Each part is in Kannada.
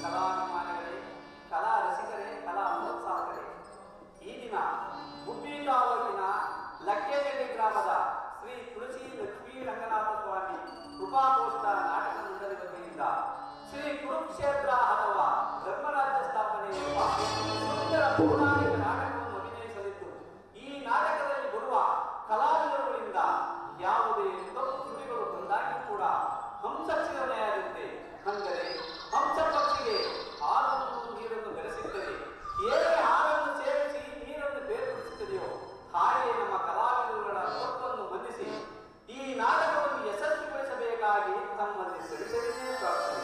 kalau ಪೌರಾಣಿಕ ನಾಟಕವನ್ನು ಅಭಿನಯಿಸಲಿದ್ದು ಈ ನಾಟಕದಲ್ಲಿ ಬರುವ ಕಲಾವಿದರುಗಳಿಂದ ಯಾವುದೇ ತಪ್ಪು ಸುದ್ದಿಗಳು ಬಂದಾಗಿ ಕೂಡ ಹಂಸ ಚಿಲನೆಯಾಗುತ್ತೆ. ಅಂದರೆ ಹಂಸ ಪಕ್ಷಿಗೆ ಹಾಲನ್ನು ನೀರನ್ನು ಬೆರೆಸಿದ್ದರೆ ಹೇಗೆ ಹಾಲನ್ನು ಸೇರಿಸಿ ನೀರನ್ನು ಬೇರ್ಪಡಿಸುತ್ತದೆಯೋ ಹಾಗೆ ನಮ್ಮ ಕಲಾವಿದರುಗಳ ತಪ್ಪನ್ನು ಮನ್ನಿಸಿ ಈ ನಾಟಕವನ್ನು ಯಶಸ್ವಿಗೊಳಿಸಬೇಕಾಗಿ ತಮ್ಮಲ್ಲಿ ಸರಿಸರಿಸೇ ಪ್ರಾರ್ಥನೆ.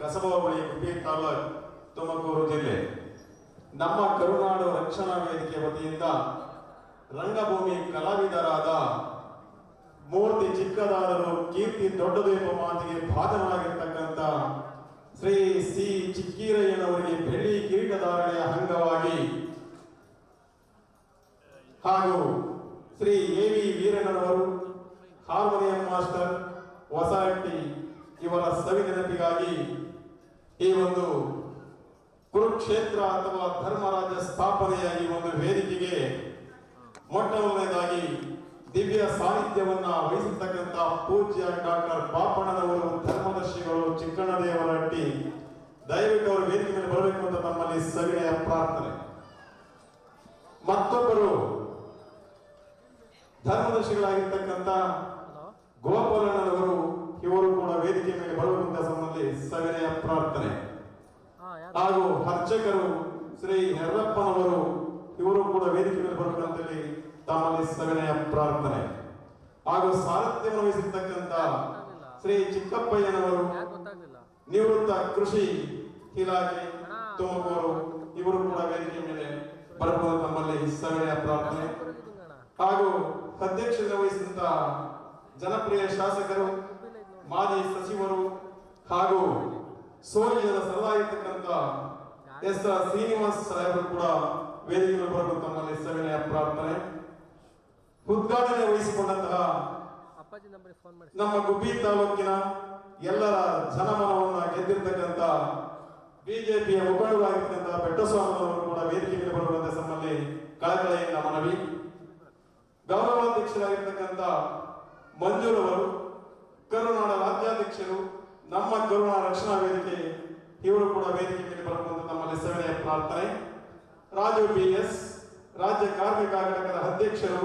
ಕಸಬಾ ಹೋಬಳಿ ಗುಬ್ಬಿ ತಾಲೂಕು ತುಮಕೂರು ಜಿಲ್ಲೆ. ನಮ್ಮ ಕರುನಾಡು ರಕ್ಷಣಾ ವೇದಿಕೆ ವತಿಯಿಂದ ರಂಗಭೂಮಿ ಕಲಾವಿದರಾದ ಮೂರ್ತಿ ಚಿಕ್ಕದಾದರೂ ಕೀರ್ತಿ ದೊಡ್ಡದು ಎಂಬ ಮಾತಿಗೆ ಬಾಧನಾಗಿರ್ತಕ್ಕಂಥ ಶ್ರೀ ಸಿ ಚಿಕ್ಕೀರಯ್ಯನವರಿಗೆ ಬೆಳ್ಳಿ ಕಿರೀಟಧಾರಣೆಯ ಅಂಗವಾಗಿ ಹಾಗೂ ಶ್ರೀ ಎ ವಿ ವೀರಣ್ಣನವರು ಹಾರ್ಮೋನಿಯಂ ಮಾಸ್ಟರ್ ಹೊಸಹಟ್ಟಿ ಇವರ ಸವಿ ನೆನಪಿಗಾಗಿ ಈ ಒಂದು ಕುರುಕ್ಷೇತ್ರ ಅಥವಾ ಧರ್ಮರಾಜ ಸ್ಥಾಪನೆಯ ಈ ಒಂದು ವೇದಿಕೆಗೆ ಮೊಟ್ಟ ಮೊದಲನೇದಾಗಿ ದಿವ್ಯ ಸಾನ್ನಿಧ್ಯವನ್ನ ವಹಿಸಿರ್ತಕ್ಕಂಥ ಪೂಜ್ಯ ಡಾಕ್ಟರ್ ಪಾಪಣ್ಣನವರು ಧರ್ಮದರ್ಶಿಗಳು ಚಿಕ್ಕಣ್ಣದೇವರಹಟ್ಟಿ ದಯವಿಟ್ಟು ಅವರು ವೇದಿಕೆ ಮೇಲೆ ಬರಬೇಕು ಅಂತ ತಮ್ಮಲ್ಲಿ ಸವಿನಯ ಪ್ರಾರ್ಥನೆ. ಮತ್ತೊಬ್ಬರು ಧರ್ಮದರ್ಶಿಗಳಾಗಿರ್ತಕ್ಕಂಥ ಗೋಪಾಲಣ್ಣನವರು ಇವರು ಕೂಡ ವೇದಿಕೆ ಮೇಲೆ ಬರುವಂತ ಸಂಬಂಧಿ ಸವಿನಯ ಪ್ರಾರ್ಥನೆ. ಹಾಗೂ ಅರ್ಚಕರು ಶ್ರೀ ಹೆರ್ರಪ್ಪನವರು ಇವರು ಕೂಡ ವೇದಿಕೆ ಮೇಲೆ ಬರಬೇಕಂತೇಳಿ ತಮ್ಮಲ್ಲಿ ಸವಿನಯ ಪ್ರಾರ್ಥನೆ. ಹಾಗೂ ಸಾರಥ್ಯವನ್ನು ವಹಿಸಿರ್ತಕ್ಕಂಥ ಶ್ರೀ ಚಿಕ್ಕಪ್ಪಯ್ಯನವರು ನಿವೃತ್ತ ಕೃಷಿ ಇಲಾಖೆ ತುಮಕೂರು ಇವರು ಕೂಡ ವೇದಿಕೆ ಮೇಲೆ ಬರಬಹುದು ತಮ್ಮಲ್ಲಿ ಸವಿನಯ ಪ್ರಾರ್ಥನೆ. ಹಾಗೂ ಅಧ್ಯಕ್ಷತೆ ವಹಿಸಿದಂತ ಜನಪ್ರಿಯ ಶಾಸಕರು ಮಾಜಿ ಸಚಿವರು ಹಾಗೂ ಸೋಲಿಯದ ಸರದಾಗಿರ್ತಕ್ಕಂಥ ಎಸ್ ಆರ್ ಶ್ರೀನಿವಾಸ್ ಸಾಹೇಬರು ಕೂಡ ವೇದಿಕೆ ಬರಬೇಕು ತಮ್ಮಲ್ಲಿ ಸವಿನಯ ಪ್ರಾರ್ಥನೆ. ಉದ್ಘಾಟನೆ ವಹಿಸಿಕೊಂಡಂತಹ ನಮ್ಮ ಗುಬ್ಬಿ ತಾಲೂಕಿನ ಎಲ್ಲರ ಜನಮನವನ್ನ ಗೆದ್ದಿರ್ತಕ್ಕಂಥ ಬಿಜೆಪಿಯ ಮುಖಂಡರಾಗಿರ್ತಕ್ಕಂಥ ಬೆಟ್ಟಸ್ವಾಮಿಯವರು ಕೂಡ ವೇದಿಕೆ ಮೇಲೆ ಬರುವಂತೆ ಸಂಬಂಧಿ ಕಳಕಳಿಯಿಂದ ಮನವಿ. ಗೌರವಾಧ್ಯಕ್ಷರಾಗಿರ್ತಕ್ಕಂಥ ಮಂಜೂರವರು ಕರುನಾಡ ರಾಜ್ಯಾಧ್ಯಕ್ಷರು ನಮ್ಮ ಕರುನಾಡ ರಕ್ಷಣಾ ವೇದಿಕೆ ಇವರು ಕೂಡ ವೇದಿಕೆ ಮೇಲೆ ಬರಬಹುದು ತಮ್ಮಲ್ಲಿ ಸವಿನಯ ಪ್ರಾರ್ಥನೆ. ರಾಜು BS ರಾಜ್ಯ ಕಾರ್ಮಿಕ ಘಟಕದ ಅಧ್ಯಕ್ಷರು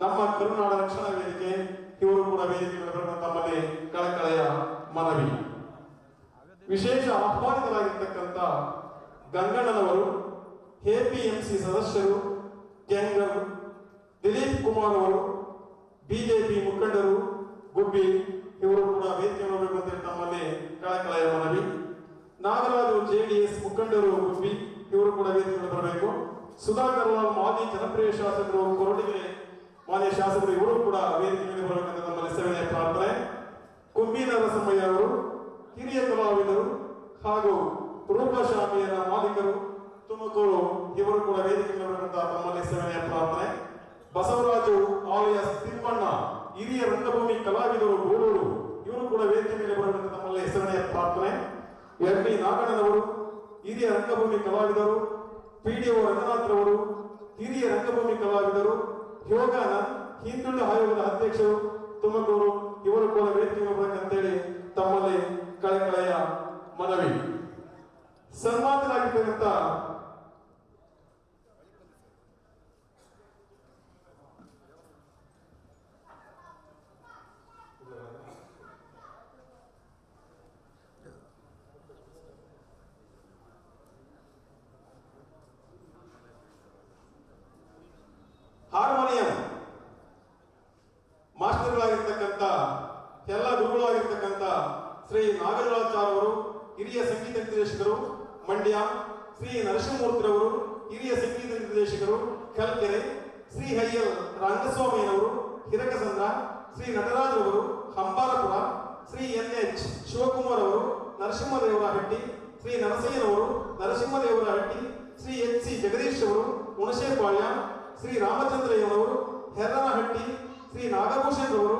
ನಮ್ಮ ಕರುನಾಡ ರಕ್ಷಣಾ ವೇದಿಕೆ ಇವರು ಕೂಡ ವೇದಿಕೆ ಮೇಲೆ ಬರಬಹುದು ತಮ್ಮಲ್ಲಿ ಕಳಕಳೆಯ ಮನವಿ. ವಿಶೇಷ ಆಹ್ವಾನಿತರಾಗಿರ್ತಕ್ಕಂಥ ಗಂಗಣ್ಣನವರು APMC ಸದಸ್ಯರು ಕೆಂಗಲ್ ದಿಲೀಪ್ ಕುಮಾರ್ ಅವರು ಬಿಜೆಪಿ ಮುಖಂಡರು ಗುಬ್ಬಿ ಇವರು ಕೂಡ ವೇದಿಕೆ ನೋಡಬೇಕು ಅಂತ ತಮ್ಮಲ್ಲಿ ಕಳಕಳೆಯ ಮನವಿ. ನಾಗರಾಜು JDS ಮುಖಂಡರು ಗುಬ್ಬಿ ಇವರು ಕೂಡ ವೇದಿಕೆ ಬರಬೇಕು. ಸುಧಾಕರ್ ರಾವ್ ಮಾಜಿ ಜನಪ್ರಿಯ ಶಾಸಕರು ಕೊರಟಗೆರೆ ಮಾನ್ಯ ಶಾಸಕರು ಇವರು ಕೂಡ ವೇದಿಕೆ ಮೇಲೆ ಬರಬೇಕಂತ ತಮ್ಮಲ್ಲಿ ಸವಿನಯ ಪ್ರಾರ್ಥನೆ. ಕುಂಬಿ ನರಸಮ್ಮಯ್ಯ ಅವರು ಹಿರಿಯ ಕಲಾವಿದರು ಹಾಗೂ ರೂಪಶಾಖೆಯ ಮಾಲೀಕರು ತುಮಕೂರು ಇವರು ಕೂಡ ವೇದಿಕೆ ಮೇಲೆ ಬರಬೇಕಂತ ತಮ್ಮಲ್ಲಿ ಸವಿನಯ ಪ್ರಾರ್ಥನೆ. ಬಸವರಾಜು ಆಲಿಯಾಸ್ ತಿಮ್ಮಣ್ಣ ಹಿರಿಯ ರಂಗಭೂಮಿ ಕಲಾವಿದರು ಗೂಡೂರು ಇವರು ಕೂಡ ವೇದಿಕೆ ಮೇಲೆ ಬರಬೇಕಂತ ತಮ್ಮಲ್ಲಿ ಸವಿನಯ ಪ್ರಾರ್ಥನೆ. ಎಂ.ಡಿ. ನಾಗಣ್ಣನವರು ಹಿರಿಯ ರಂಗಭೂಮಿ ಕಲಾವಿದರು. PDO ರಂಗನಾಥ್ರವರು ಹಿರಿಯ ರಂಗಭೂಮಿ ಕಲಾವಿದರು. ಯೋಗಾನಂದ್ ಹಿಂದುಳಿದ ಆಯೋಗದ ಅಧ್ಯಕ್ಷರು ತುಮಕೂರು ಇವರು ಕೂಡ ವೇದಿಕೆ ಬರಬೇಕಂತೇಳಿ ತಮ್ಮಲ್ಲಿ ಕಳಕಳೆಯ ಮನವಿ. ಸನ್ಮಾನಿತರಾಗಿರ್ತಕ್ಕಂಥ ಹಾರ್ಮೋನಿಯಂ ಮಾಸ್ಟರ್ಗಳಾಗಿರ್ತಕ್ಕಂಥ ಎಲ್ಲ ಗುರುಗಳಾಗಿರ್ತಕ್ಕಂಥ ಶ್ರೀ ನಾಗರಾಚಾರ್ಯ ಅವರು ಹಿರಿಯ ಸಂಗೀತ ನಿರ್ದೇಶಕರು ಮಂಡ್ಯ. ಶ್ರೀ ನರಸಿಂಹಮೂರ್ತಿರವರು ಹಿರಿಯ ಸಂಗೀತ ನಿರ್ದೇಶಕರು ಕಲ್ಕೆರೆ. ಶ್ರೀ ಹಯ್ಯಲ್ ರಂಗಸ್ವಾಮಿಯವರು ಹಿರಕಸಂದ್ರ. ಶ್ರೀ ನಟರಾಜ್ ಅವರು ಹಂಬಾರಪುರ. ಶ್ರೀ NH ಶಿವಕುಮಾರ್ ಅವರು ನರಸಿಂಹದೇವರಹಟ್ಟಿ. ಶ್ರೀ ನರಸಯ್ಯನವರು ನರಸಿಂಹದೇವರಹಟ್ಟಿ. ಶ್ರೀ HC ಜಗದೀಶ್ ಅವರು ಹುಣಸೇಪಾಳ್ಯ. ಶ್ರೀ ರಾಮಚಂದ್ರಯ್ಯನವರು ಹೆರ್ರನಹಟ್ಟಿ. ಶ್ರೀ ನಾಗಭೂಷಣ್ ಅವರು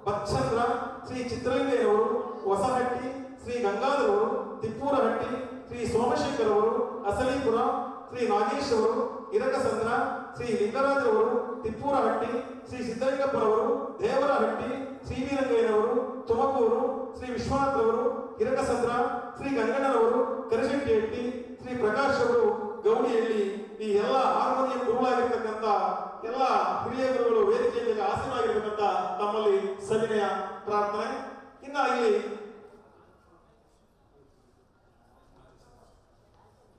ಬಚ್ಚಂದ್ರ. ಶ್ರೀ ಚಿತ್ರಲಿಂಗಯ್ಯನವರು ಹೊಸಹಟ್ಟಿ. ಶ್ರೀ ಗಂಗಾಧರ್ ಅವರು ತಿಪ್ಪೂರಹಟ್ಟಿ. ಶ್ರೀ ಸೋಮಶೇಖರ್ ಅವರು ಅಸಲೀಪುರ. ಶ್ರೀ ನಾಗೇಶ್ ಅವರು ಇರಕಸಂದ್ರ. ಶ್ರೀ ಲಿಂಗರಾಜ್ ಅವರು ತಿಪ್ಪೂರಹಟ್ಟಿ. ಶ್ರೀ ಸಿದ್ದಲಿಂಗಪ್ಪನವರು ದೇವರಹಟ್ಟಿ. ಶ್ರೀ ವೀರಂಗಯ್ಯನವರು ತುಮಕೂರು. ಶ್ರೀ ವಿಶ್ವನಾಥ್ ಅವರು ಇರಕಸಂದ್ರ. ಶ್ರೀ ಗಂಗಣ್ಣನವರು ಕರಿಶೆಟ್ಟಿಹಟ್ಟಿ. ಶ್ರೀ ಪ್ರಕಾಶ್ ಅವರು ಗೌಡಿಹಳ್ಳಿ. ಈ ಎಲ್ಲ ಹಾರ್ಮೋನಿಯಂ ಗುರುಗಳಾಗಿರ್ತಕ್ಕಂಥ ಎಲ್ಲ ಹಿರಿಯ ಗುರುಗಳು ವೇದಿಕೆ ಮೇಲೆ ಆಸೀನರಾಗಿರ್ತಕ್ಕಂಥ ತಮ್ಮಲ್ಲಿ ಸವಿನಯ ಪ್ರಾರ್ಥನೆ. ಇನ್ನ ಇಲ್ಲಿ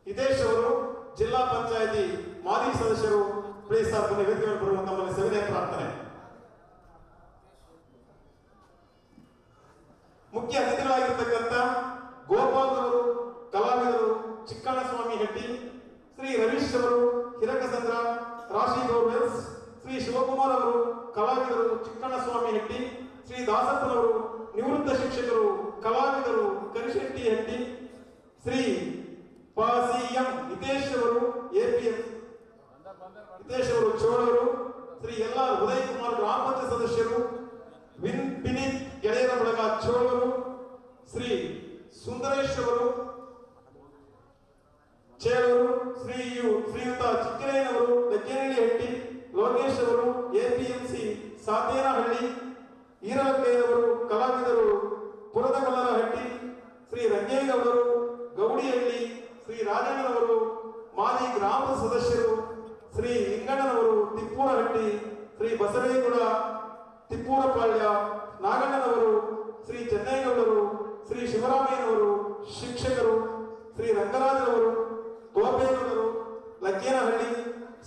ಹಿತೇಶ್ ಅವರು ಜಿಲ್ಲಾ ಪಂಚಾಯತಿ ಮಾಜಿ ಸದಸ್ಯರು ಪ್ಲೀಸ್ ವೇದಿಕೆ ಮೇಲೆ ಬರುವ ತಮ್ಮಲ್ಲಿ ಸವಿನಯ ಪ್ರಾರ್ಥನೆ. ಮುಖ್ಯ ಅತಿಥಿಗಳಾಗಿರ್ತಕ್ಕಂಥ ಗೋಪಾಲ್ ಅವರು ಚಿಕ್ಕಣ್ಣಸ್ವಾಮಿ ಹೆಟ್ಟಿ, ಶ್ರೀ ರವೀಶ್ ಅವರು ಹಿರಕಸಂದ್ರ ರಾಶಿ ಬೋರ್ವೆಲ್ಸ್, ಶ್ರೀ ಶಿವಕುಮಾರ್ ಅವರು ಕಲಾವಿದರು ಚಿಕ್ಕಣ್ಣಸ್ವಾಮಿ ಹೆಟ್ಟಿ, ಶ್ರೀ ದಾಸಪ್ಪನವರು ನಿವೃತ್ತ ಶಿಕ್ಷಕರು ಕಲಾವಿದರು ಕರಿಶೆಟ್ಟಿ ಹೆಟ್ಟಿ, ಶ್ರೀ ಸಿ.ಎಂ. ಹಿತೇಶ್ ಅವರು ಎಪಿಎಂ ಹಿತೇಶ್ ಅವರು ಚೋಳವರು, ಶ್ರೀ ಎಲ್.ಆರ್. ಉದಯ್ ಕುಮಾರ್ ಗ್ರಾಮ ಪಂಚಾಯತ್ ಸದಸ್ಯರು, ವಿನೀತ್ ಗೆಳೆಯರ ಬಳಗ ಚೋಳವರು, ಶ್ರೀ ಸುಂದರೇಶ್ ಅವರು ಚೇಳೂರು, ಶ್ರೀಯುತ ಚಿಕ್ಕರೇನವರು ಲಕ್ಕೇನಹಳ್ಳಿ ಹೆಟ್ಟಿ, ಲೋಕೇಶ್ ಅವರು ಎಪಿಎಂಸಿ ಸಾತೇನಹಳ್ಳಿ, ಈರಲಕ್ಕಯ್ಯನವರು ಕಲಾವಿದರು ಪುರದಗೊಲ್ಲರ ಹಟ್ಟಿ, ಶ್ರೀ ರಂಗೇಗೌಡರು ಗೌಡಿಹಳ್ಳಿ, ಶ್ರೀ ರಾಜಣ್ಣನವರು ಮಾಜಿ ಗ್ರಾಮದ ಸದಸ್ಯರು, ಶ್ರೀ ಲಿಂಗಣ್ಣನವರು ತಿಪ್ಪೂರಹಟ್ಟಿ, ಶ್ರೀ ಬಸವೇಗೌಡ ತಿಪ್ಪೂರಪಾಳ್ಯ, ನಾಗಣ್ಣನವರು, ಶ್ರೀ ಚೆನ್ನೇಗೌಡರು, ಶ್ರೀ ಶಿವರಾಮಯ್ಯನವರು ಶಿಕ್ಷಕರು, ಶ್ರೀ ರಂಗರಾಜರವರು ತೋಪೇಗೌಡರು ಲಕ್ಕೇನಹಳ್ಳಿ,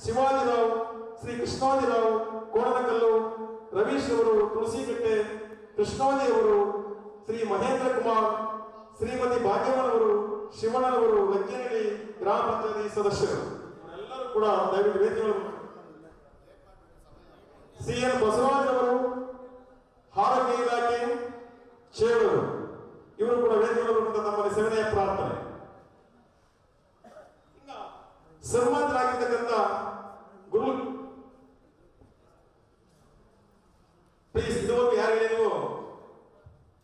ಶಿವಾಜಿರಾವ್, ಶ್ರೀ ಕೃಷ್ಣಾಜಿರಾವ್ ಕೋಣನಕಲ್ಲು, ರವೀಶ್ ಅವರು ತುಳಸಿಕಟ್ಟೆ, ಕೃಷ್ಣಾಜಿ ಅವರು, ಶ್ರೀ ಮಹೇಂದ್ರ ಕುಮಾರ್, ಶ್ರೀಮತಿ ಭಾಗ್ಯಮ್ಮನವರು ಶಿವಣ್ಣನವರು ಲಕ್ಕೇನಹಳ್ಳಿ ಗ್ರಾಮ ಪಂಚಾಯತಿ ಸದಸ್ಯರು ಎಲ್ಲರೂ ಕೂಡ ದಯವಿಟ್ಟು ವೇದಿಕೆಗಳು. ಸಿ.ಎನ್. ಬಸವರಾಜ್ ಅವರು ಆರೋಗ್ಯ ಇಲಾಖೆ ಚೇಳೂರು, ಇವರು ಕೂಡ ವೇದಿಕೆಗಳು ತಮ್ಮಲ್ಲಿ ಸೇವೆಯ ಪ್ರಾರ್ಥನೆ. ಸನ್ಮಾನರಾಗಿರ್ತಕ್ಕಂಥ ಗುರು ಪ್ಲೀಸ್ ಇದುವರೆಗೂ ಯಾರು ಹೇಳಿದ್ರು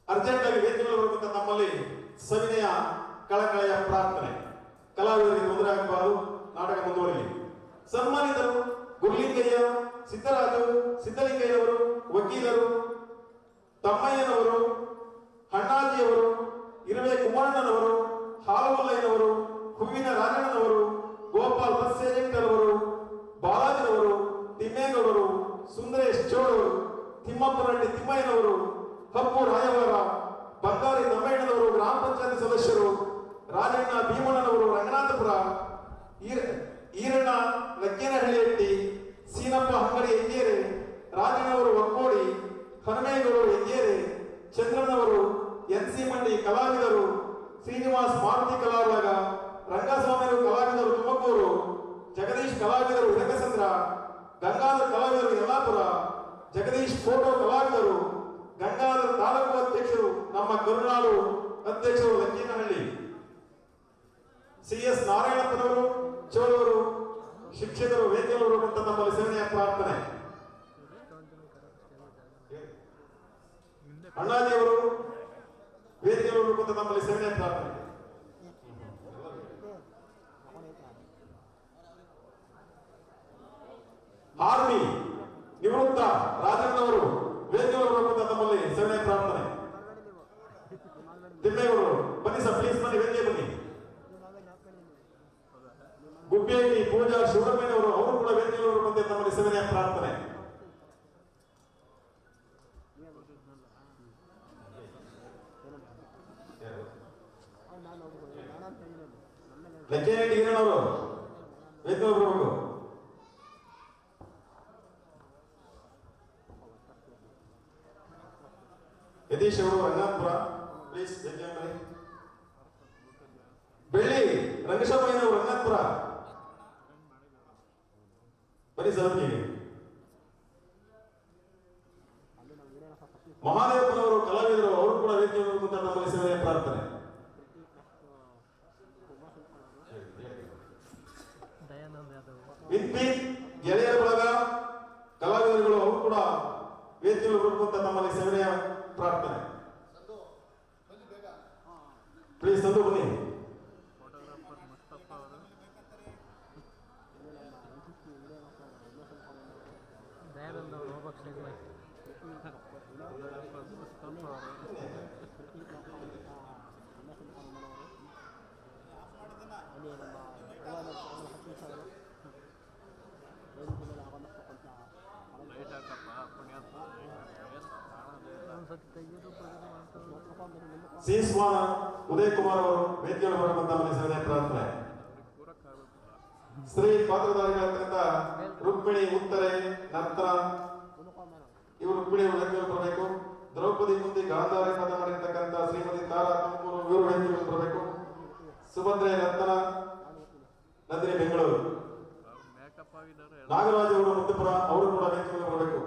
ಅರ್ಜೆಂಟ್ ಆಗಿ ವೇದಿಕೆಗಳು ಬರುವಂತ ನಮ್ಮಲ್ಲಿ ಸವಿನಯ ಕಳಕಳೆಯ ಪ್ರಾರ್ಥನೆ. ಕಲಾವಿದರಿಗೆ ತೊಂದರೆ ಆಗಬಾರದು, ನಾಟಕ ಮುಂದುವರಿಲಿ. ಸನ್ಮಾನಿತರು ಗುರುಲಿಂಗಯ್ಯ, ಸಿದ್ದರಾಜು ಸಿದ್ದಲಿಂಗಯ್ಯನವರು, ವಕೀಲರು ತಮ್ಮಯ್ಯನವರು, ಅಣ್ಣಾಜಿಯವರು, ಇರುವೆ ಕುಮಾರಣ್ಣನವರು, ಹಾಲಮಲ್ಲಯ್ಯನವರು, ಹೂವಿನ ರಾಜಣ್ಣನವರು, ಗೋಪಾಲ್ ಬಸ್ ಏಜೆಂಟ್ ಅವರು, ಬಾಲಾಜಿರವರು, ತಿಮ್ಮೇಗೌಡರು, ಸುಂದರೇಶ್ ಚೋಳವರು, ತಿಮ್ಮಪ್ಪನಹಳ್ಳಿ ತಿಮ್ಮಯ್ಯನವರು, ಹಪ್ಪು ರಾಯವಾರ, ಬಂಗಾರಿ ತಮ್ಮಯ್ಯನವರು ಗ್ರಾಮ ಪಂಚಾಯತ್ ಸದಸ್ಯರು, ರಾಜಣ್ಣ ಭೀಮಣ್ಣನವರು ರಂಗನಾಥಪುರ, ಈರಣ್ಣ ಲಕ್ಕೇನಹಳ್ಳಿ ಹೆಟ್ಟಿ, ಸೀನಪ್ಪ ಅಂಗಡಿ ಹೆಗ್ಗೇರೆ, ರಾಜಣ್ಣವರು ಒಕ್ಕೋಡಿ, ಹನುಮೇಗೌಡರು ಹೆಗ್ಗೇರೆ, ಚಂದ್ರನವರು ಎನ್.ಸಿ. ಮಂಡಿ ಕಲಾವಿದರು, ಶ್ರೀನಿವಾಸ್ ಮಾರುತಿ ಕಲಾವಿದ, ರಂಗಸ್ವಾಮಿಯವರು ಕಲಾವಿದರು ತುಮಕೂರು, ಜಗದೀಶ್ ಕಲಾವಿದರು ಹಿರಕಸಂದ್ರ, ಗಂಗಾಧರ್ ಕಲಾವಿದರು ಯಲ್ಲಾಪುರ, ಜಗದೀಶ್ ಫೋಟೋ ಕಲಾವಿದರು, ಗಂಗಾಧರ್ ತಾಲೂಕು ಅಧ್ಯಕ್ಷರು ನಮ್ಮ ಕರುನಾಡು ಅಧ್ಯಕ್ಷರು ಲಕ್ಕೇನಹಳ್ಳಿ, ಸಿ.ಎಸ್. ನಾರಾಯಣಪ್ಪನವರು ಚೋಳವರು ಶಿಕ್ಷಕರು ವೇದಿಕೆಯವರು ಅಂತ ನಮ್ಮಲ್ಲಿ ಸೇವೆಯ ಪ್ರಾರ್ಥನೆ. ಅಣ್ಣಾಜಿಯವರು ವೇದಿಕೆಯವರು ಅಂತ ನಮ್ಮಲ್ಲಿ ಸೇವೆಯ ಪ್ರಾರ್ಥನೆ. ಆರ್ಮಿ ನಿವೃತ್ತ ರಾಜಣ್ಣವರು ವೇದಿಕೆಯವರು ಅಂತ ನಮ್ಮಲ್ಲಿ ಸೇವೆಯ ಪ್ರಾರ್ಥನೆ. ತಿಮ್ಮೇಗೌಡರು ಬನ್ನಿ ಸರ್, ಪ್ಲೀಸ್ ಬನ್ನಿ, ವೇದಿಕೆ ಬನ್ನಿ. ಗುಬ್ಬೇಟಿ ಪೂಜಾ ಶಿವರಾಮಯ್ಯನವರು ಅವರು ಕೂಡ ವೇದಿಕೆಯವರು ಬಂದೆ ತಮ್ಮಲ್ಲಿ ಸೇವೆಯ ಪ್ರಾರ್ಥನೆ. ಲಕ್ಕೇನಹಳ್ಳಿ ಈರಣ್ಣವರು ವೇದಿಕೆಯವರು ಬರಬೇಕು. ಯತೀಶ್ ಅವರು ರಂಗನಾಥಪುರ ಪ್ಲೀಸ್ ವೇದಿಕೆ ಬನ್ನಿ. ಬೆಳ್ಳಿ ರಂಗಶಾಮಯ್ಯನವರು ರಂಗನಾಥಪುರ ಬನ್ನಿ ಸರ್. ಮಹಾದೇವಪ್ಪನವರು ಕಲಾವಿದರು ಅವರು ಕೂಡ ವೇದಿಕೆಯವರು ಅಂತ ನಮ್ಮಲ್ಲಿ ಸೇವೆಯ ಪ್ರಾರ್ಥನೆ. ವಿನ್ಪಿ ಗೆಳೆಯರ ಬಳಗ ಕಲಾವಿದರುಗಳು ಅವರು ಕೂಡ ವೇದಿಕೆಯವರು ಅಂತ ನಮ್ಮಲ್ಲಿ ಸೇವೆಯ ಪ್ರಾರ್ಥನೆ. ಪ್ಲೀಸ್ ತಂದು ಬನ್ನಿ. ಸೀಸ್ವಾನ ಉದಯ್ ಕುಮಾರ್ ಅವರು ವೇದಿಕೆಯಲ್ಲಿ ಬರುವಂತ ಸೇವೆ ಪ್ರಾರ್ಥನೆ. ಸ್ತ್ರೀ ಪಾತ್ರಧಾರಿಗಳಾಗಿರ್ತಕ್ಕಂಥ ರುಕ್ಮಿಣಿ ಉತ್ತರೆ ನರ್ತನ ಇವರು ರುಕ್ಮಿಣಿ ವೇದಿಕೆಯಲ್ಲಿ ಬರಬೇಕು. ದ್ರೌಪದಿ ಮುಂದೆ ಗಾಂಧಾರಿ ಪದ ಮಾಡಿರ್ತಕ್ಕಂಥ ಶ್ರೀಮತಿ ತಾರಾ ತುಮಕೂರು ಇವರು ವೇದಿಕೆಯಲ್ಲಿ ಬರಬೇಕು. ಸುಭದ್ರೆ ನರ್ತನ ನಾಗರಾಜ್ ಅವರು ಮುತ್ತಪುರ ಅವರು ಕೂಡ ವೇದಿಕೆ ಮೇಲೆ ಬರಬೇಕು.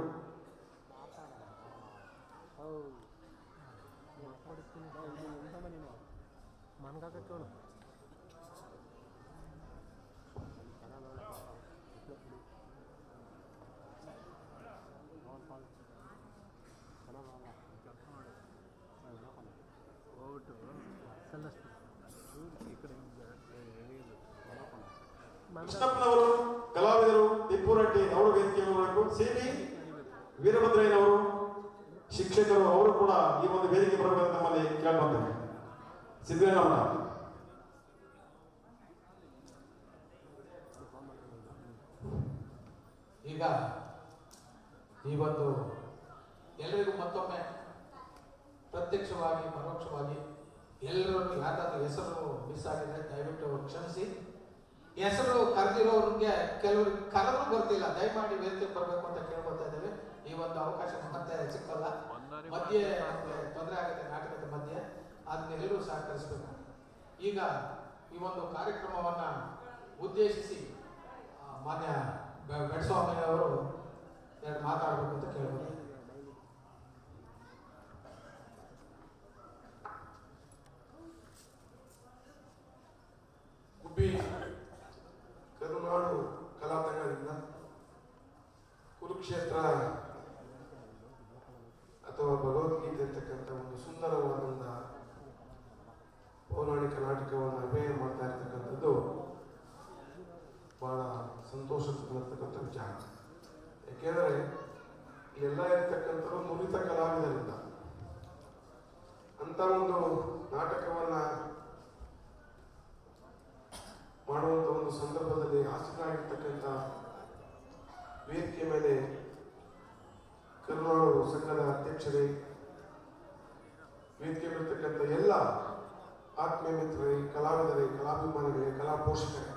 ಕೃಷ್ಣಪ್ಪನವರು ಕಲಾವಿದರು ತಿಪ್ಪೂರಟ್ಟಿ ಅವರು ವೇದಿಕೆ ಬರಬೇಕು. ಸಿ.ಬಿ. ವೀರಭದ್ರಯ್ಯನವರು ಶಿಕ್ಷಕರು ಅವರು ಕೂಡ ಈ ಒಂದು ವೇದಿಕೆ ಬರಬೇಕು ನಮ್ಮಲ್ಲಿ ಕೇಳ್ಬರ್ತೇವೆ. ಸಿದ್ದರಾಮಯ್ಯ ಈಗ ಈ ಒಂದು ಎಲ್ಲರಿಗೂ ಮತ್ತೊಮ್ಮೆ ಪ್ರತ್ಯಕ್ಷವಾಗಿ ಪರೋಕ್ಷವಾಗಿ ಎಲ್ಲರೂ ಯಾರಾದ್ರೂ ಹೆಸರು ಮಿಸ್ ಆಗಿದೆ ದಯವಿಟ್ಟು ಕ್ಷಮಿಸಿ. ಹೆಸರು ಕರೆದಿರೋರಿಗೆ ಕೆಲವರಿಗೆ ಕರೆದು ಬರ್ತಿಲ್ಲ, ದಯಮಾಡಿ ವೇದಿಕೆ ಬರಬೇಕು ಅಂತ ಕೇಳ್ಕೊತಾ ಇದ್ದೇವೆ. ಈ ಒಂದು ಅವಕಾಶ ಮತ್ತೆ ಸಿಕ್ಕಲ್ಲ, ಮಧ್ಯೆ ತೊಂದರೆ ಆಗುತ್ತೆ ನಾಟಕದ ಮಧ್ಯೆ, ಅದನ್ನೆಲ್ಲರೂ ಸಹಕರಿಸಬೇಕು. ಈಗ ಈ ಒಂದು ಕಾರ್ಯಕ್ರಮವನ್ನ ಉದ್ದೇಶಿಸಿ ಮಾನ್ಯ ಬೆಡಸ್ವಾಮಿ ಅವರು ಎರಡು ಮಾತಾಡಬೇಕು ಅಂತ ಕೇಳ್ಬೋದು. ಗುಬ್ಬಿ ಕರುನಾಡು ಕಲಾ ತಂಡದಿಂದ ಕುರುಕ್ಷೇತ್ರ ಅಥವಾ ಭಗವದ್ಗೀತೆ ಅಂತಕ್ಕಂಥ ಒಂದು ಸುಂದರವಾದಂಥ ಪೌರಾಣಿಕ ನಾಟಕವನ್ನು ಅಭಿನಯ ಮಾಡ್ತಾ ಇರ್ತಕ್ಕಂಥದ್ದು ಬಹಳ ಸಂತೋಷ ತಂದಿರ್ತಕ್ಕಂಥ ವಿಚಾರ. ಯಾಕೆಂದರೆ ಇಲ್ಲೆಲ್ಲ ಇರ್ತಕ್ಕಂಥವ್ರು ನುರಿತ ಕಲಾವಿದರಿಂದ ಅಂತ ಒಂದು ನಾಟಕವನ್ನ ಮಾಡುವಂಥ ಒಂದು ಸಂದರ್ಭದಲ್ಲಿ ಆಸಕ್ತರಾಗಿರ್ತಕ್ಕಂಥ ವೇದಿಕೆ ಮೇಲೆ ಕರುನಾಡು ಸಂಘದ ಅಧ್ಯಕ್ಷರೇ, ವೇದಿಕೆ ಇರತಕ್ಕಂಥ ಎಲ್ಲ ಆತ್ಮೀಯ ಮಿತ್ರರೇ, ಕಲಾವಿದರೇ, ಕಲಾಭಿಮಾನಿಗಳೇ, ಕಲಾ ಪೋಷಕರೇ,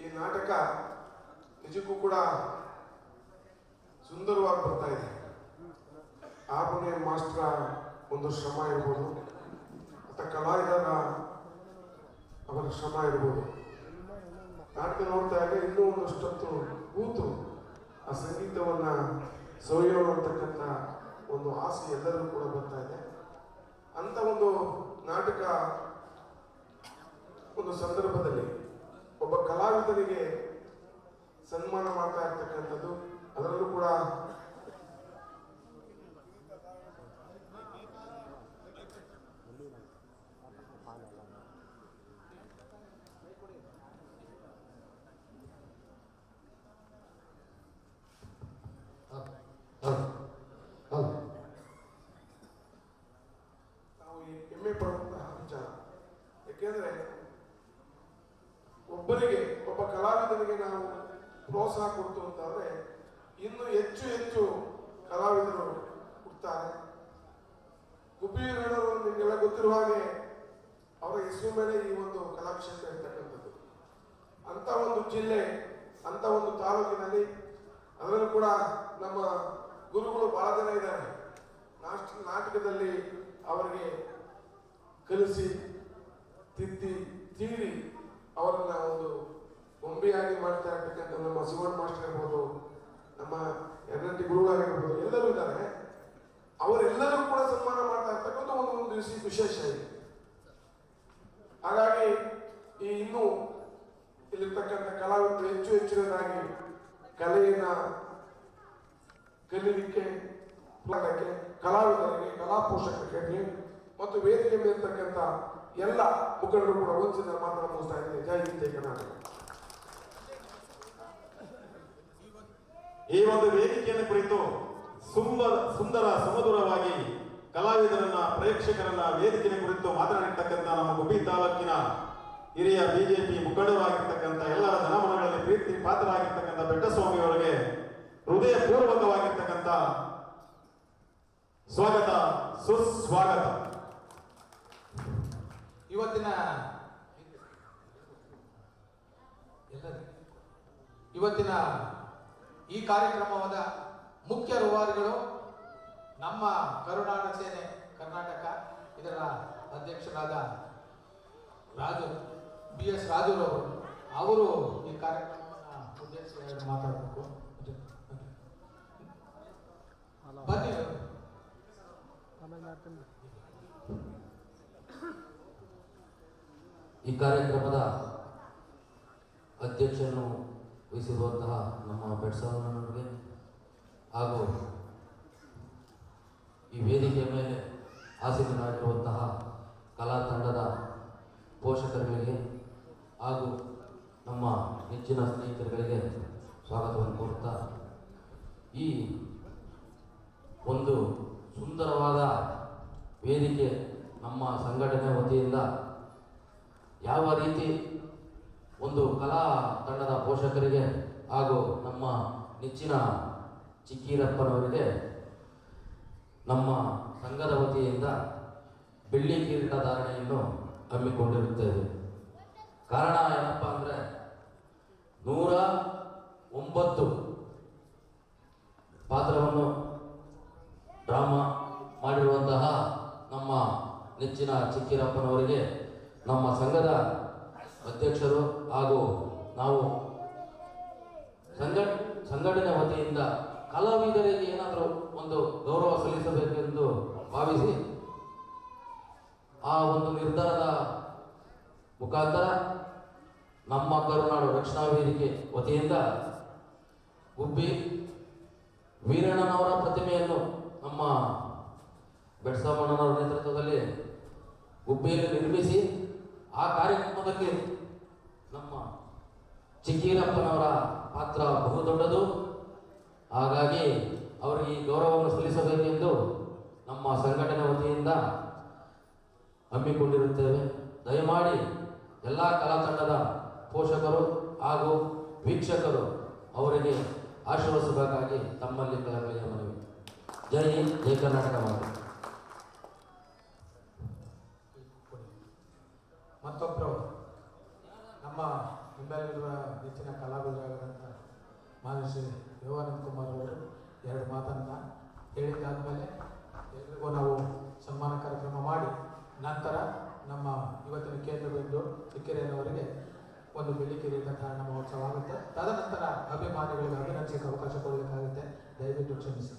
ಈ ನಾಟಕ ನಿಜಕ್ಕೂ ಕೂಡ ಸುಂದರವಾಗಿ ಬರ್ತಾ ಇದೆ. ಹಾರ್ಮೋನಿಯಂ ಮಾಸ್ಟರ್ ಒಂದು ಶ್ರಮ ಇರ್ಬೋದು, ಅಥವಾ ಕಲಾವಿದರ ಅವರ ಶ್ರಮ ಇರ್ಬೋದು. ನಾಟಕ ನೋಡ್ತಾ ಇದ್ದರೆ ಇನ್ನೂ ಒಂದಷ್ಟೊತ್ತು ಕೂತು ಆ ಸಂಗೀತವನ್ನ ಸವಿಯೋಣ ಅಂತಕ್ಕಂಥ ಒಂದು ಆಸೆ ಎಲ್ಲರೂ ಕೂಡ ಬರ್ತಾ ಇದೆ. ಅಂತ ಒಂದು ನಾಟಕ ಒಂದು ಸಂದರ್ಭದಲ್ಲಿ ಒಬ್ಬ ಕಲಾವಿದನಿಗೆ ಸನ್ಮಾನ ಮಾಡ್ತಾ ಇರ್ತಕ್ಕಂಥದ್ದು, ಅದರಲ್ಲೂ ಕೂಡ ನಾವು ಹೆಮ್ಮೆ ಪಡುವಂತಹ ವಿಚಾರ. ಯಾಕೆಂದ್ರೆ ಒಬ್ಬರಿಗೆ, ಒಬ್ಬ ಕಲಾವಿದನಿಗೆ ನಾವು ಪ್ರೋತ್ಸಾಹ ಕೊಡ್ತು ಅಂತಂದ್ರೆ ಇನ್ನು ಹೆಚ್ಚು ಹೆಚ್ಚು ಕಲಾವಿದರು ಹುಡ್ತಾರೆ. ಗುಬ್ಬಿಯವರು ನಿಮಗೆಲ್ಲ ಗೊತ್ತಿರುವ ಹಾಗೆ ಅವರ ಹೆಸರು ಮೇಲೆ ಈ ಒಂದು ಕಲಾಕ್ಷೇತ್ರ ಇರ್ತಕ್ಕಂಥದ್ದು. ಅಂತ ಒಂದು ಜಿಲ್ಲೆ, ಅಂತ ಒಂದು ತಾಲೂಕಿನಲ್ಲಿ, ಅದರಲ್ಲೂ ಕೂಡ ನಮ್ಮ ಗುರುಗಳು ಬಹಳ ಜನ ಇದ್ದಾರೆ. ನಾಟಕದಲ್ಲಿ ಅವರಿಗೆ ಕಲಿಸಿ ತಿದ್ದಿ ತೀರಿ ಅವರನ್ನ ಒಂದು ಗೊಂಬೆಯಾಗಿ ಮಾಡ್ತಾ ಇರ್ತಕ್ಕಂಥ ನಮ್ಮ ಶಿವಣ್ಣ ಮಾಸ್ಟರ್ ಇರ್ಬೋದು, ನಮ್ಮ ಎರ್ನಟ್ಟಿ ಗುರುಗಳಾಗಿರ್ಬೋದು, ಎಲ್ಲರೂ ಇದ್ದಾರೆ. ಅವರೆಲ್ಲರೂ ಕೂಡ ಸನ್ಮಾನ ಮಾಡ್ತಾ ಇರ್ತಕ್ಕಂಥ ಒಂದು ವಿಶೇಷ ಇದೆ. ಹಾಗಾಗಿ ಈ ಇನ್ನೂ ಇಲ್ಲಿರ್ತಕ್ಕಂಥ ಕಲಾವಿದರು ಹೆಚ್ಚು ಹೆಚ್ಚಿನದಾಗಿ ಕಲೆಯನ್ನ ಕಲೀಲಿಕ್ಕೆ, ಕಲಾವಿದರಿಗೆ, ಕಲಾ ಪೋಷಕರಿಗೆ ಮತ್ತು ವೇದಿಕೆ ಮೇಲಿರ್ತಕ್ಕಂಥ ಎಲ್ಲ ಮುಖಂಡರು ಕೂಡ ವಂಚಿತ ಮಾತ್ರ ಮುಗಿಸ್ತಾ ಇದ್ದಾರೆ. ಜೈ ಹಿಂದ್, ಜೈ ಕರ್ನಾಟಕ. ಈ ಒಂದು ವೇದಿಕೆಯನ್ನು ಕುರಿತು ಸುಂದರ ಸುಮಧುರವಾಗಿ ಕಲಾವಿದರನ್ನ, ಪ್ರೇಕ್ಷಕರನ್ನ ವೇದಿಕೆಯ ಕುರಿತು ಮಾತನಾಡಿರ್ತಕ್ಕಂಥ ನಮ್ಮ ಗುಬ್ಬಿ ತಾಲೂಕಿನ ಹಿರಿಯ ಬಿಜೆಪಿ ಮುಖಂಡರಾಗಿರ್ತಕ್ಕಂಥ ಎಲ್ಲರ ಜನಮನಗಳಲ್ಲಿ ಪ್ರೀತಿ ಪಾತ್ರರಾಗಿರ್ತಕ್ಕಂಥ ಬೆಟ್ಟಸ್ವಾಮಿ ಅವರಿಗೆ ಹೃದಯ ಪೂರ್ವಕವಾಗಿರ್ತಕ್ಕಂಥ ಸ್ವಾಗತ, ಸುಸ್ವಾಗತ. ಇವತ್ತಿನ ಈ ಕಾರ್ಯಕ್ರಮದ ಮುಖ್ಯ ರೂವಾರಿಗಳು ನಮ್ಮ ಕರುನಾಡ ಸೇನೆ ಕರ್ನಾಟಕ, ಇದರ ಅಧ್ಯಕ್ಷರಾದ ರಾಜು, BS ರಾಜುರವರು. ಅವರು ಈ ಕಾರ್ಯಕ್ರಮವನ್ನು ಅಧ್ಯಕ್ಷ ಎರಡು ಮಾತಾಡಬೇಕು. ಬನ್ನಿ. ಈ ಕಾರ್ಯಕ್ರಮದ ಅಧ್ಯಕ್ಷರನ್ನು ವಹಿಸಿರುವಂತಹ ನಮ್ಮ ಬೆಡ್ಸವನವರಿಗೆ ಹಾಗೂ ಈ ವೇದಿಕೆಯ ಮೇಲೆ ಆಸೀನರಾಗಿರುವಂತಹ ಕಲಾ ತಂಡದ ಪೋಷಕರುಗಳಿಗೆ ಹಾಗೂ ನಮ್ಮ ನೆಚ್ಚಿನ ಸ್ನೇಹಿತರುಗಳಿಗೆ ಸ್ವಾಗತವನ್ನು ಕೋರುತ್ತಾ, ಈ ಒಂದು ಸುಂದರವಾದ ವೇದಿಕೆ ನಮ್ಮ ಸಂಘಟನೆ ವತಿಯಿಂದ ಯಾವ ರೀತಿ ಒಂದು ಕಲಾ ತಂಡದ ಪೋಷಕರಿಗೆ ಹಾಗೂ ನಮ್ಮ ನೆಚ್ಚಿನ ಚಿಕ್ಕೀರಪ್ಪನವರಿಗೆ ನಮ್ಮ ಸಂಘದ ವತಿಯಿಂದ ಬೆಳ್ಳಿ ಕಿರೀಟ ಧಾರಣೆಯನ್ನು ಹಮ್ಮಿಕೊಂಡಿರುತ್ತೇವೆ. ಕಾರಣ ಏನಪ್ಪ ಅಂದರೆ 109 ಪಾತ್ರವನ್ನು ಡ್ರಾಮಾ ಮಾಡಿರುವಂತಹ ನಮ್ಮ ನೆಚ್ಚಿನ ಚಿಕ್ಕೀರಪ್ಪನವರಿಗೆ ನಮ್ಮ ಸಂಘದ ಅಧ್ಯಕ್ಷರು ಹಾಗೂ ನಾವು ಸಂಘಟನೆ ವತಿಯಿಂದ ಕಲಾವಿದರಿಗೆ ಏನಾದರೂ ಒಂದು ಗೌರವ ಸಲ್ಲಿಸಬೇಕೆಂದು ಭಾವಿಸಿ ಆ ಒಂದು ನಿರ್ಧಾರದ ಮುಖಾಂತರ ನಮ್ಮ ಕರುನಾಡು ರಕ್ಷಣಾ ವೇದಿಕೆ ವತಿಯಿಂದ ಗುಬ್ಬಿ ವೀರಣ್ಣನವರ ಪ್ರತಿಮೆಯನ್ನು ನಮ್ಮ ಬೆಡ್ಸಮ್ಮಣ್ಣನವರ ನೇತೃತ್ವದಲ್ಲಿ ಗುಬ್ಬಿಯಲ್ಲಿ ನಿರ್ಮಿಸಿ ಆ ಕಾರ್ಯಕ್ರಮದಲ್ಲಿ ನಮ್ಮ ಚಿಕ್ಕೀರಪ್ಪನವರ ಪಾತ್ರ ಬಹುದೊಡ್ಡದು. ಹಾಗಾಗಿ ಅವರಿಗೆ ಈ ಗೌರವವನ್ನು ಸಲ್ಲಿಸಬೇಕೆಂದು ನಮ್ಮ ಸಂಘಟನೆ ವತಿಯಿಂದ ಹಮ್ಮಿಕೊಂಡಿರುತ್ತೇವೆ. ದಯಮಾಡಿ ಎಲ್ಲ ಕಲಾ ತಂಡದ ಪೋಷಕರು ಹಾಗೂ ವೀಕ್ಷಕರು ಅವರಿಗೆ ಆಶೀರ್ವದಿಸಬೇಕಾಗಿ ತಮ್ಮಲ್ಲಿ ಕಳಕಳಿಯ ಮನವಿ. ಜೈ ಹಿಂದ್, ಜೈ ಕರ್ನಾಟಕ ಮಾತು. ಮತ್ತೊಬ್ಬರು ನಮ್ಮ ನಿಮ್ಮೆಲ್ಲರ ನೆಚ್ಚಿನ ಕಲಾವಿದರಾಗಿರುವಂಥ ಮಾನ್ಯ ಶ್ರೀ ಯೋಗಾನಂದ ಕುಮಾರ್ ಅವರು ಎರಡು ಮಾತನ್ನು ಹೇಳಿದ್ದಾದಮೇಲೆ ಎಲ್ಲರಿಗೂ ನಾವು ಸನ್ಮಾನ ಕಾರ್ಯಕ್ರಮ ಮಾಡಿ ನಂತರ ನಮ್ಮ ಇವತ್ತಿನ ಕೇಂದ್ರ ಬಿಂದು ಚಿಕ್ಕೆರೆಯವರಿಗೆ ಒಂದು ಬೆಳ್ಳಿ ಕಿರೀಟ ಧಾರಣ ಮಹೋತ್ಸವ ಆಗುತ್ತೆ. ತದನಂತರ ಅಭಿಮಾನಿಗಳಿಗೆ ಅಭಿನಂದಿಸಕ್ಕೆ ಅವಕಾಶ ಕೊಡಬೇಕಾಗುತ್ತೆ. ದಯವಿಟ್ಟು ಕ್ಷಮಿಸಿ.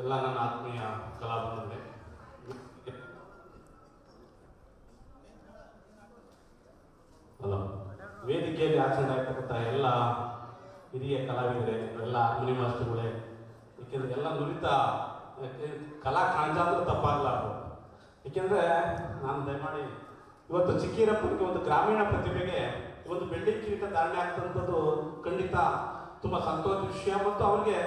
ಎಲ್ಲ ನನ್ನ ಆತ್ಮೀಯ ಕಲಾಬಂಧುಗಳೇ, ವೇದಿಕೆಯಲ್ಲಿ ಆಚರಣೆ ಆಗ್ತಕ್ಕಂಥ ಎಲ್ಲ ಹಿರಿಯ ಕಲಾವಿದರೇ, ಎಲ್ಲ ಹಾರ್ಮೋನಿ ಮಾಸ್ಟರ್ಗಳೇ, ಏಕೆಂದರೆ ಎಲ್ಲ ನುರಿತ ಕಲಾ ಕಾಂಜ ಅಂದ್ರೆ ತಪ್ಪಾಗಲಾರ್ದು. ಏಕೆಂದರೆ ನಾನು ದಯಮಾಡಿ ಇವತ್ತು ಚಿಕ್ಕೀರಪ್ಪನಿಗೆ ಒಂದು ಗ್ರಾಮೀಣ ಪ್ರತಿಭೆಗೆ ಒಂದು ಬೆಳ್ಳಿ ಕಿರೀಟ ಧಾರಣೆ ಆಗ್ತಂಥದ್ದು ಖಂಡಿತ ತುಂಬ ಸಂತೋಷ ವಿಷಯ. ಮತ್ತು ಅವರಿಗೆ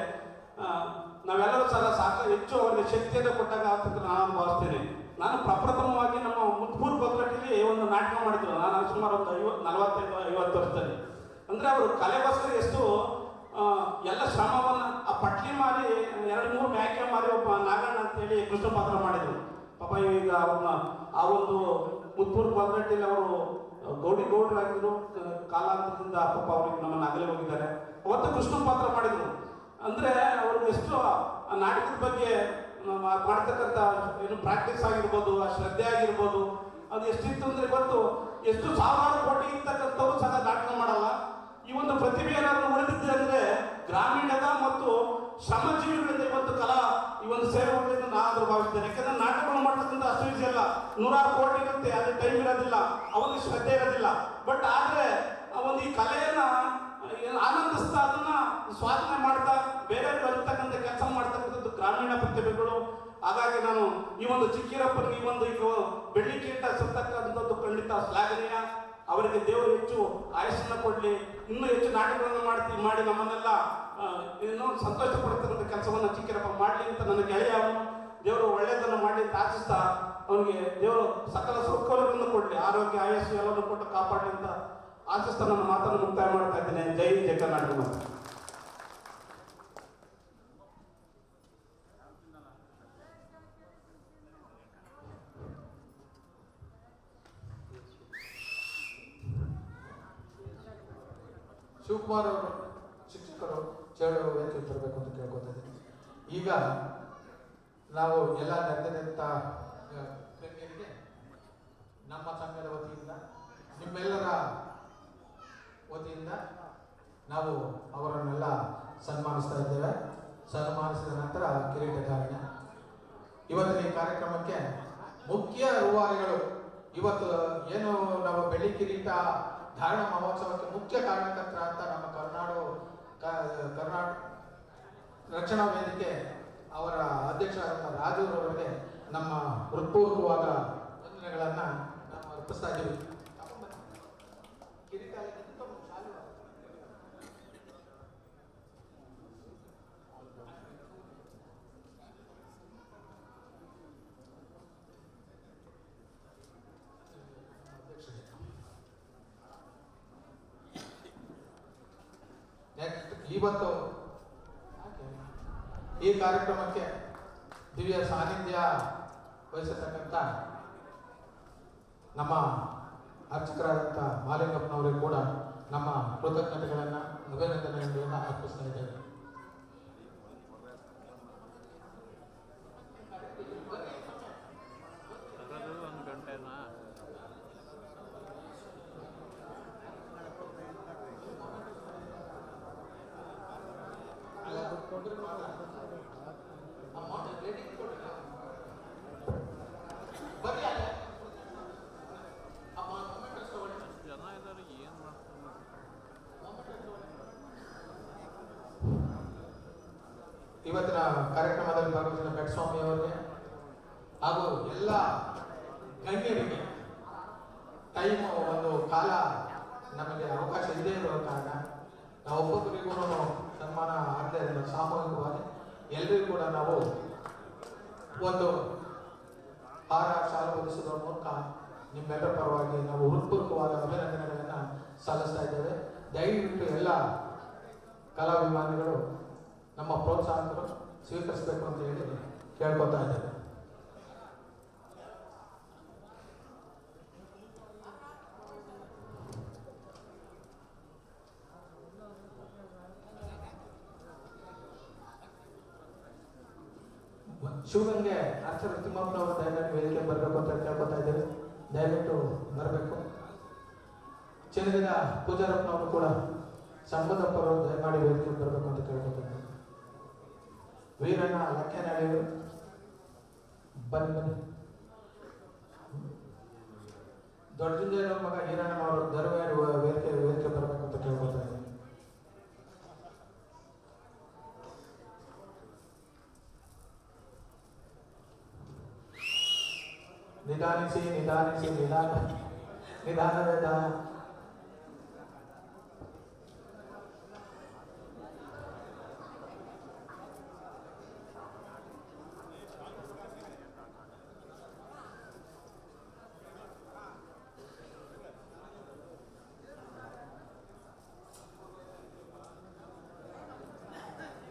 ನಾವೆಲ್ಲರೂ ಸಹ ಹೆಚ್ಚು ಅವರಿಗೆ ಶಕ್ತಿಯನ್ನು ಕೊಟ್ಟಾಗ ಆಗ್ತಕ್ಕ ನಾನು ಭಾವಿಸ್ತೇನೆ. ನಾನು ಪ್ರಪ್ರಥಮವಾಗಿ ನಮ್ಮ ಮುತ್ಪೂರ್ ಬದಲಟ್ಟಿಲಿ ಒಂದು ನಾಟಕ ಮಾಡಿದ್ರು. ನಾನು ಸುಮಾರು ಒಂದು 45-50 ವರ್ಷದಲ್ಲಿ. ಅಂದರೆ ಅವರು ಕಲೆಗೋಸ್ಕರ ಎಷ್ಟು ಎಲ್ಲ ಶ್ರಮವನ್ನು ಆ ಪಟ್ಲಿ ಮಾರಿ 2-3 ಮ್ಯಾಕೆ ಮಾರಿ ಒಬ್ಬ ನಾಗಣ್ಣ ಅಂತೇಳಿ ಕೃಷ್ಣ ಪಾತ್ರ ಮಾಡಿದರು. ಪಾಪ ಈಗ ಅವ್ರನ್ನ ಆ ಒಂದು ಮುತ್ಪೂರ್ ಬದಲಟ್ಟಿಲಿ ಅವರು ಗೌಡರಾಗಿದ್ರು. ಕಾಲಾಂತರದಿಂದ ಪಾಪ ಅವ್ರಿಗೆ ನಮ್ಮನ್ನು ಅಗಲಿ ಹೋಗಿದ್ದಾರೆ. ಅವತ್ತು ಕೃಷ್ಣ ಪಾತ್ರ ಮಾಡಿದರು. ಅಂದರೆ ಅವ್ರಿಗೆ ಎಷ್ಟು ಆ ನಾಟಕದ ಬಗ್ಗೆ ಮಾಡ್ತಕ್ಕಂಥ ಏನು ಪ್ರಾಕ್ಟೀಸ್ ಆಗಿರ್ಬೋದು, ಆ ಶ್ರದ್ಧೆ ಆಗಿರ್ಬೋದು, ಅದು ಎಷ್ಟಿತ್ತು ಅಂದರೆ ಇವತ್ತು ಎಷ್ಟು ಸಾವಿರಾರು ಕೋಟಿ ಇರ್ತಕ್ಕಂಥವ್ರು ಸಹ ನಾಟಕ ಮಾಡಲ್ಲ. ಈ ಒಂದು ಪ್ರತಿಭೆ ಏನಾದರೂ ಉಳಿದಿದೆ ಅಂದರೆ ಗ್ರಾಮೀಣದ ಮತ್ತು ಶ್ರಮಜೀವಿಗಳಿಂದ ಇವತ್ತು ಕಲಾ ಈ ಒಂದು ಸೇವೆ ಉಳಿದ ನಾನು ಭಾವಿಸ್ತೇನೆ. ಯಾಕಂದ್ರೆ ನಾಟಕಗಳು ಮಾಡ್ತಕ್ಕಂಥ ಅಷ್ಟು ಈಸಿ ಅಲ್ಲ. 100 ಕೋಟಿ ಇರುತ್ತೆ, ಅದೇ ಟೈಮ್ ಇರೋದಿಲ್ಲ, ಅವರಿಗೆ ಶ್ರದ್ಧೆ ಇರೋದಿಲ್ಲ. ಬಟ್ ಆದರೆ ಒಂದು ಈ ಕಲೆಯನ್ನ ಆನಂದಿಸ್ತಾ ಅದನ್ನ ಸ್ವಾಧೀನ ಮಾಡ್ತಾ ಬೇರೆಯವ್ರಿಗೆ ಅರಿತಕ್ಕಂಥ ಕೆಲಸ ಮಾಡ್ತಕ್ಕಂಥದ್ದು ಗ್ರಾಮೀಣ ಪ್ರತಿಭೆಗಳು. ಹಾಗಾಗಿ ನಾನು ಈ ಒಂದು ಚಿಕ್ಕೀರಪ್ಪನಿಗೆ ಈ ಒಂದು ಈಗ ಬೆಳ್ಳಿ ಕಿರೀಟ ಸತ್ತಕ್ಕಂಥದ್ದು ಖಂಡಿತ ಶ್ಲಾಘನೀಯ. ಅವರಿಗೆ ದೇವರು ಹೆಚ್ಚು ಆಯಸ್ಸನ್ನು ಕೊಡಲಿ, ಇನ್ನೂ ಹೆಚ್ಚು ನಾಟಕಗಳನ್ನು ಮಾಡಿ ನಮ್ಮನ್ನೆಲ್ಲ ಇನ್ನೂ ಸಂತೋಷ ಪಡ್ತಕ್ಕಂಥ ಕೆಲಸವನ್ನು ಚಿಕ್ಕೀರಪ್ಪ ಮಾಡಲಿ ಅಂತ ನನ್ನ ಗೆಳೆಯ ಅವನು. ದೇವರು ಒಳ್ಳೆಯದನ್ನು ಮಾಡಲಿ ಅಂತ ಆಶಿಸ್ತಾ ಅವನಿಗೆ ದೇವರು ಸಕಲ ಸೌಕರ್ಯಗಳನ್ನು ಕೊಡಲಿ, ಆರೋಗ್ಯ ಆಯಸ್ಸು ಎಲ್ಲವನ್ನು ಕೊಟ್ಟು ಕಾಪಾಡಲಿ ಅಂತ ಆಶಿಸ್ತಾ ನನ್ನ ಮಾತನ್ನು ಮುಕ್ತಾಯ ಮಾಡ್ತಾ ಇದ್ದೇನೆ. ಜೈ ಹಿಂದ್, ಜೈ ಕರ್ನಾಟಕ ಮಾತು. ಶಿವಕುಮಾರ್ ಅವರು ಶಿಕ್ಷಕರು ಚೇಳು ವೇದಿಕೆ ಬರಬೇಕು ಅಂತ ಕೇಳ್ಕೊತಿದ್ದೀನಿ. ಈಗ ನಾವು ಎಲ್ಲ ನೆರೆದಿದ್ದಂಥ ಗಣ್ಯರಿಗೆ ನಮ್ಮ ಸಂಘದ ವತಿಯಿಂದ ನಿಮ್ಮೆಲ್ಲರ ವತಿಯಿಂದ ನಾವು ಅವರನ್ನೆಲ್ಲ ಸನ್ಮಾನಿಸ್ತಾ ಇದ್ದೇವೆ. ಸನ್ಮಾನಿಸಿದ ನಂತರ ಕಿರೀಟಧಾರಣೆ. ಇವತ್ತಿನ ಈ ಕಾರ್ಯಕ್ರಮಕ್ಕೆ ಮುಖ್ಯ ರೂವಾರಿಗಳು, ಇವತ್ತು ಏನು ನಾವು ಬೆಳ್ಳಿ ಕಿರೀಟ ಧಾರಣ ಮಹೋತ್ಸವಕ್ಕೆ ಮುಖ್ಯ ಕಾರಣಕರ್ತರ ಅಂತ ನಮ್ಮ ಕರ್ನಾಟಕ ರಕ್ಷಣಾ ವೇದಿಕೆ ಅವರ ಅಧ್ಯಕ್ಷರಾದ ರಾಜೂರವರಿಗೆ ನಮ್ಮ ಹೃತ್ಪೂರ್ವಕವಾದ ವಂದನೆಗಳನ್ನು ನಾವು ಅರ್ಪಿಸ್ತಾ ಇದ್ದೀವಿ. ಕಿರೀಟ ಇವತ್ತು ಈ ಕಾರ್ಯಕ್ರಮಕ್ಕೆ ದಿವ್ಯ ಸಾನ್ನಿಧ್ಯ ವಹಿಸತಕ್ಕಂಥ ನಮ್ಮ ಅರ್ಚಕರಾದಂಥ ಮಾಲಿಂಗಪ್ಪನವರಿಗೆ ಕೂಡ ನಮ್ಮ ಕೃತಜ್ಞತೆಗಳನ್ನು ಅಭಿನಂದನೆಗಳನ್ನು ಅರ್ಪಿಸ್ತಾ ಇದ್ದೇವೆ. ಇವತ್ತಿನ ಕಾರ್ಯಕ್ರಮದಲ್ಲಿ ಭಾಗವಹಿಸಿದ ಬೆಟ್ಟಸ್ವಾಮಿ ಅವರಿಗೆ ಹಾಗೂ ಎಲ್ಲ ಗಣ್ಯರಿಗೆ ಟೈಮ್ ಒಂದು ಕಾಲ ನಮಗೆ ಅವಕಾಶ ಇದೇ ಇರುವ ಕಾರಣ ನಾವು ಒಬ್ಬೊಬ್ಬರಿಗೂ ಸನ್ಮಾನ ಆಗದೆ ಸಾಮೂಹಿಕವಾಗಿ ಎಲ್ಲರಿಗೂ ಕೂಡ ನಾವು ಒಂದು ಹಾರ ಶಾಲು ಹೊದಿಸುವ ಮೂಲಕ ನಿಮ್ಮೆಲ್ಲರ ಪರವಾಗಿ ನಾವು ಹೃತ್ಪೂರ್ವಕವಾದ ಅಭಿನಂದನೆಗಳನ್ನು ಸಲ್ಲಿಸ್ತಾ ಇದ್ದೇವೆ. ದಯವಿಟ್ಟು ಎಲ್ಲ ಕಲಾಭಿಮಾನಿಗಳು ನಮ್ಮ ಪ್ರೋತ್ಸಾಹಕರು ಸ್ವೀಕರಿಸಬೇಕು ಅಂತ ಹೇಳಿ ಕೇಳ್ಕೊತಾ ಇದ್ದೇವೆ. ಶಿವಗಂಗೆ ಅರ್ಚಕ ತಿಮ್ಮಪ್ಪನವರು ದಯವಿಟ್ಟು ವೇದಿಕೆ ಬರಬೇಕು ಅಂತ ಕೇಳ್ಕೊತಾ ಇದ್ದೇವೆ. ದಯವಿಟ್ಟು ಬರಬೇಕು. ಚೆನ್ನಗಿನ ಪೂಜಾರಪ್ಪನವರು ಕೂಡ ಸಂಬಂಧಪಟ್ಟವರು ದಯಮಾಡಿ ವೇದಿಕೆ ಬರಬೇಕು ಅಂತ ಕೇಳ್ಕೊತಾ ಇದ್ದೇವೆ. ವೀರಣ್ಣ ಲಕ್ಕೇನಹಳ್ಳಿ ಬನ್ನಿ. ದೊಡ್ಡಜಿಂದ ಮಗ ಈರಣ್ಣನವರು ದರವೇರು ವೇದಿಕೆ ಬರಬೇಕು ಅಂತ ಕೇಳ್ಕೊತಾ ಇದ್ದೇವೆ. ನಿಧಾನಿಸಿ ನಿಧಾನಿಸಿ ನಿಧಾನವೇ ದಾನ.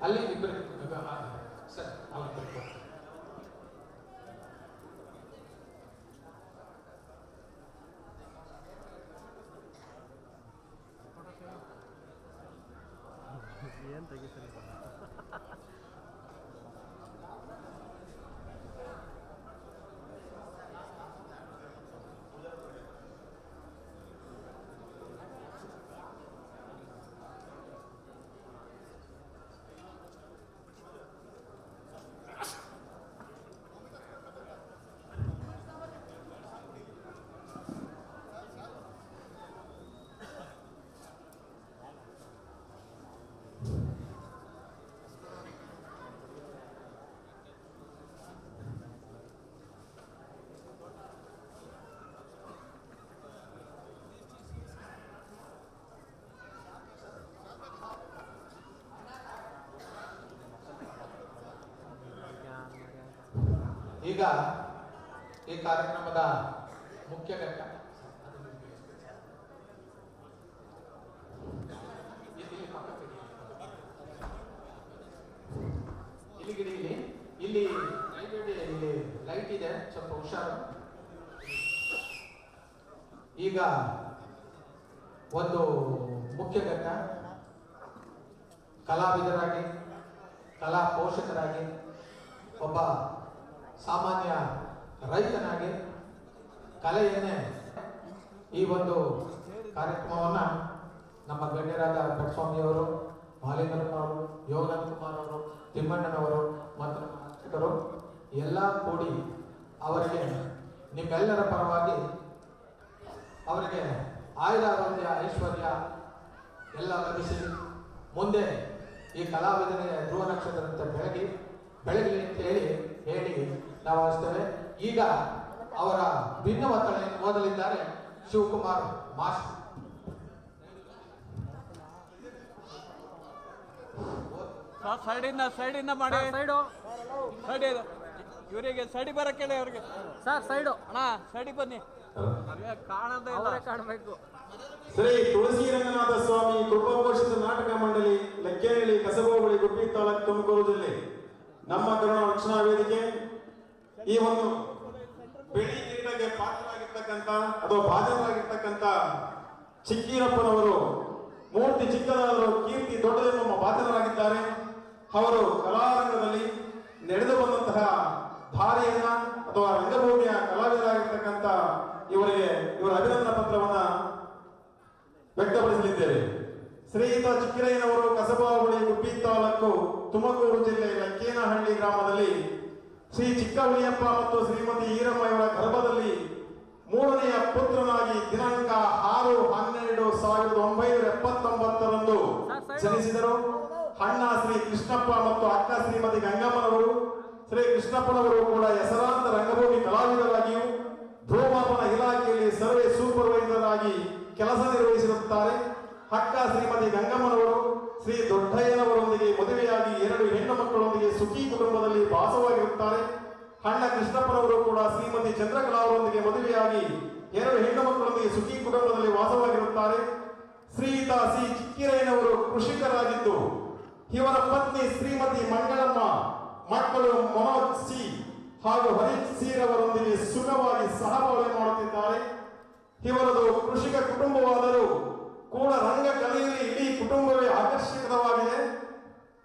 ಅಲ್ಲಿ ಇಬ್ಬರು ಸರ್ ಏನು ತೆಗಿತಾರೆ ಈಗ ಈ ಕಾರ್ಯಕ್ರಮದ ಮುಖ್ಯ ಘಟ್ಟ ಇಲ್ಲಿ ಇಲ್ಲಿ ಲೈಟ್ ಇದೆ, ಸ್ವಲ್ಪ ಹುಷಾರು. ಈಗ ಒಂದು ಮುಖ್ಯ ಘಟ್ಟ, ಕಲಾವಿದರಾಗಿ ಕಲಾ ಪೋಷಕರಾಗಿ ಒಬ್ಬ ಸಾಮಾನ್ಯ ರೈತನಾಗಿ ಕಲೆಯನ್ನೇ ಈ ಒಂದು ಕಾರ್ಯಕ್ರಮವನ್ನು ನಮ್ಮ ಗಣ್ಯರಾದ ಬೆಟ್ಸ್ವಾಮಿಯವರು, ಮಾಲಿಂಗರವರು, ಯೋಗನಾಥ್ ಕುಮಾರ್ ಅವರು, ತಿಮ್ಮಣ್ಣನವರು ಮತ್ತು ನಮ್ಮ ಅರ್ಚಕರು ಎಲ್ಲ ಕೂಡಿ ಅವರಿಗೆ ನಿಮ್ಮೆಲ್ಲರ ಪರವಾಗಿ ಅವರಿಗೆ ಆಯುರಾರೋಗ್ಯ ಐಶ್ವರ್ಯ ಎಲ್ಲ ಲಭಿಸಿ ಮುಂದೆ ಈ ಕಲಾವಿದರ ಧ್ರುವ ನಕ್ಷತ್ರದಂತೆ ಬೆಳಗಲಿ ಅಂತ ಹೇಳಿ ನಾವು ಅನಿಸ್ತೇವೆ. ಈಗ ಅವರ ಭಿನ್ನ ಒತ್ತಳೆಯನ್ನು ಓದಲಿದ್ದಾರೆ ಶಿವಕುಮಾರ್ ಮಾಸ್ಟರ್. ಸೈಡಿಂದ ಮಾಡಿ ಸೈಡ್ ಇವರಿಗೆ ಸೈಡಿ ಬರಕ್ಕೆ ಹೇಳಿ ಅವ್ರಿಗೆ. ಸರ್ ಸೈಡು ಅಣ್ಣ ಸೈಡಿಗೆ ಬನ್ನಿ, ಕಾಣದೇ ಇಲ್ಲ, ಕಾಣಬೇಕು. ಶ್ರೀ ತುಳಸಿ ರಂಗನಾಥ ಸ್ವಾಮಿ ಕೃಪಾಪೋಷಿತ ನಾಟಕ ಮಂಡಳಿ, ಲಕ್ಕೇನಹಳ್ಳಿ, ಕಸಬಾ ಹೋಬಳಿ, ಗುಬ್ಬಿ ತಾಲೂಕು, ತುಮಕೂರು ಜಿಲ್ಲೆ. ನಮ್ಮ ಕರುಣಾ ರಕ್ಷಣಾ ವೇದಿಕೆ ಈ ಒಂದು ಬೆಳ್ಳಿ ಕಿರೀಟಕ್ಕೆ ಪಾತ್ರರಾಗಿರ್ತಕ್ಕಂಥ ಅಥವಾ ಭಾಜನರಾಗಿರ್ತಕ್ಕಂಥ ಚಿಕ್ಕೀರಪ್ಪನವರು ಮೂರ್ತಿ ಚಿಕ್ಕದಾದರೂ ಕೀರ್ತಿ ದೊಡ್ಡದೆನ್ನುವ ಭಾಜನರಾಗಿದ್ದಾರೆ. ಅವರು ಕಲಾರಂಗದಲ್ಲಿ ನಡೆದು ಬಂದಂತಹ ದಾರಿಯನ್ನ ಅಥವಾ ರಂಗಭೂಮಿಯ ಕಲಾವಿದರಾಗಿರ್ತಕ್ಕಂಥ ಇವರ ಅಭಿನಂದನಾ ಪತ್ರವನ್ನ ವ್ಯಕ್ತಪಡಿಸಲಿದ್ದೇವೆ. ಶ್ರೀಯುತ ಚಿಕ್ಕಿರಯ್ಯನವರು ಕಸಬಾ ಹೋಬಳಿ, ಗುಬ್ಬಿ ತಾಲೂಕು, ತುಮಕೂರು ಜಿಲ್ಲೆ, ಲಕ್ಕೇನಹಳ್ಳಿ ಗ್ರಾಮದಲ್ಲಿ ಶ್ರೀ ಚಿಕ್ಕಹುಲಿಯಪ್ಪ ಮತ್ತು ಶ್ರೀಮತಿ ಈರಮ್ಮ ಇವರ ಗರ್ಭದಲ್ಲಿ ಮೂರನೆಯ ಪುತ್ರನಾಗಿ ದಿನಾಂಕ 6/12/1979 ಜನಿಸಿದರು. ಅಣ್ಣ ಶ್ರೀ ಕೃಷ್ಣಪ್ಪ ಮತ್ತು ಅಕ್ಕ ಶ್ರೀಮತಿ ಗಂಗಮ್ಮನವರು. ಶ್ರೀ ಕೃಷ್ಣಪ್ಪನವರು ಕೂಡ ಹೆಸರಾಂತ ರಂಗಭೂಮಿ ಕಲಾವಿದರಾಗಿಯೂ ಭೂಮಾಪನ ಇಲಾಖೆಯಲ್ಲಿ ಸರ್ವೆ ಸೂಪರ್ವೈಸರ್ ಆಗಿ ಕೆಲಸ ನಿರ್ವಹಿಸಿರುತ್ತಾರೆ. ಅಕ್ಕ ಶ್ರೀಮತಿ ಗಂಗಮ್ಮನವರು ಶ್ರೀ ದೊಡ್ಡಯ್ಯನವರೊಂದಿಗೆ ಮದುವೆಯಾಗಿ 2 ಹೆಣ್ಣು ಮಕ್ಕಳೊಂದಿಗೆ ಸುಖಿ ಕುಟುಂಬದಲ್ಲಿ ವಾಸವಾಗಿರುತ್ತಾರೆ. ಅಣ್ಣ ಕೃಷ್ಣಪ್ಪನವರು ಕೂಡ ಶ್ರೀಮತಿ ಚಂದ್ರಕಲಾ ಅವರೊಂದಿಗೆ ಮದುವೆಯಾಗಿ 2 ಹೆಣ್ಣು ಮಕ್ಕಳೊಂದಿಗೆ ಸುಖಿ ಕುಟುಂಬದಲ್ಲಿ ವಾಸವಾಗಿರುತ್ತಾರೆ. ಶ್ರೀಯುತ ಸಿ ಚಿಕ್ಕಿರಯ್ಯನವರು ಕೃಷಿಕರಾಗಿದ್ದು ಇವರ ಪತ್ನಿ ಶ್ರೀಮತಿ ಮಂಗಳಮ್ಮ, ಮಕ್ಕಳು ಮನೋಜ್ ಸಿ ಹಾಗೂ ಹರೀಶ್ ಸಿ ರವರೊಂದಿಗೆ ಸುಖವಾಗಿ ಸಹಬಾಳ್ವೆ ಮಾಡುತ್ತಿದ್ದಾರೆ. ಇವರದು ಕೃಷಿಕ ಕುಟುಂಬವಾದರೂ ಕೂಡ ರಂಗ ಕಲೆಯಲ್ಲಿ ಇಡೀ ಕುಟುಂಬವೇ ಆಕರ್ಷಕವಾಗಿದೆ.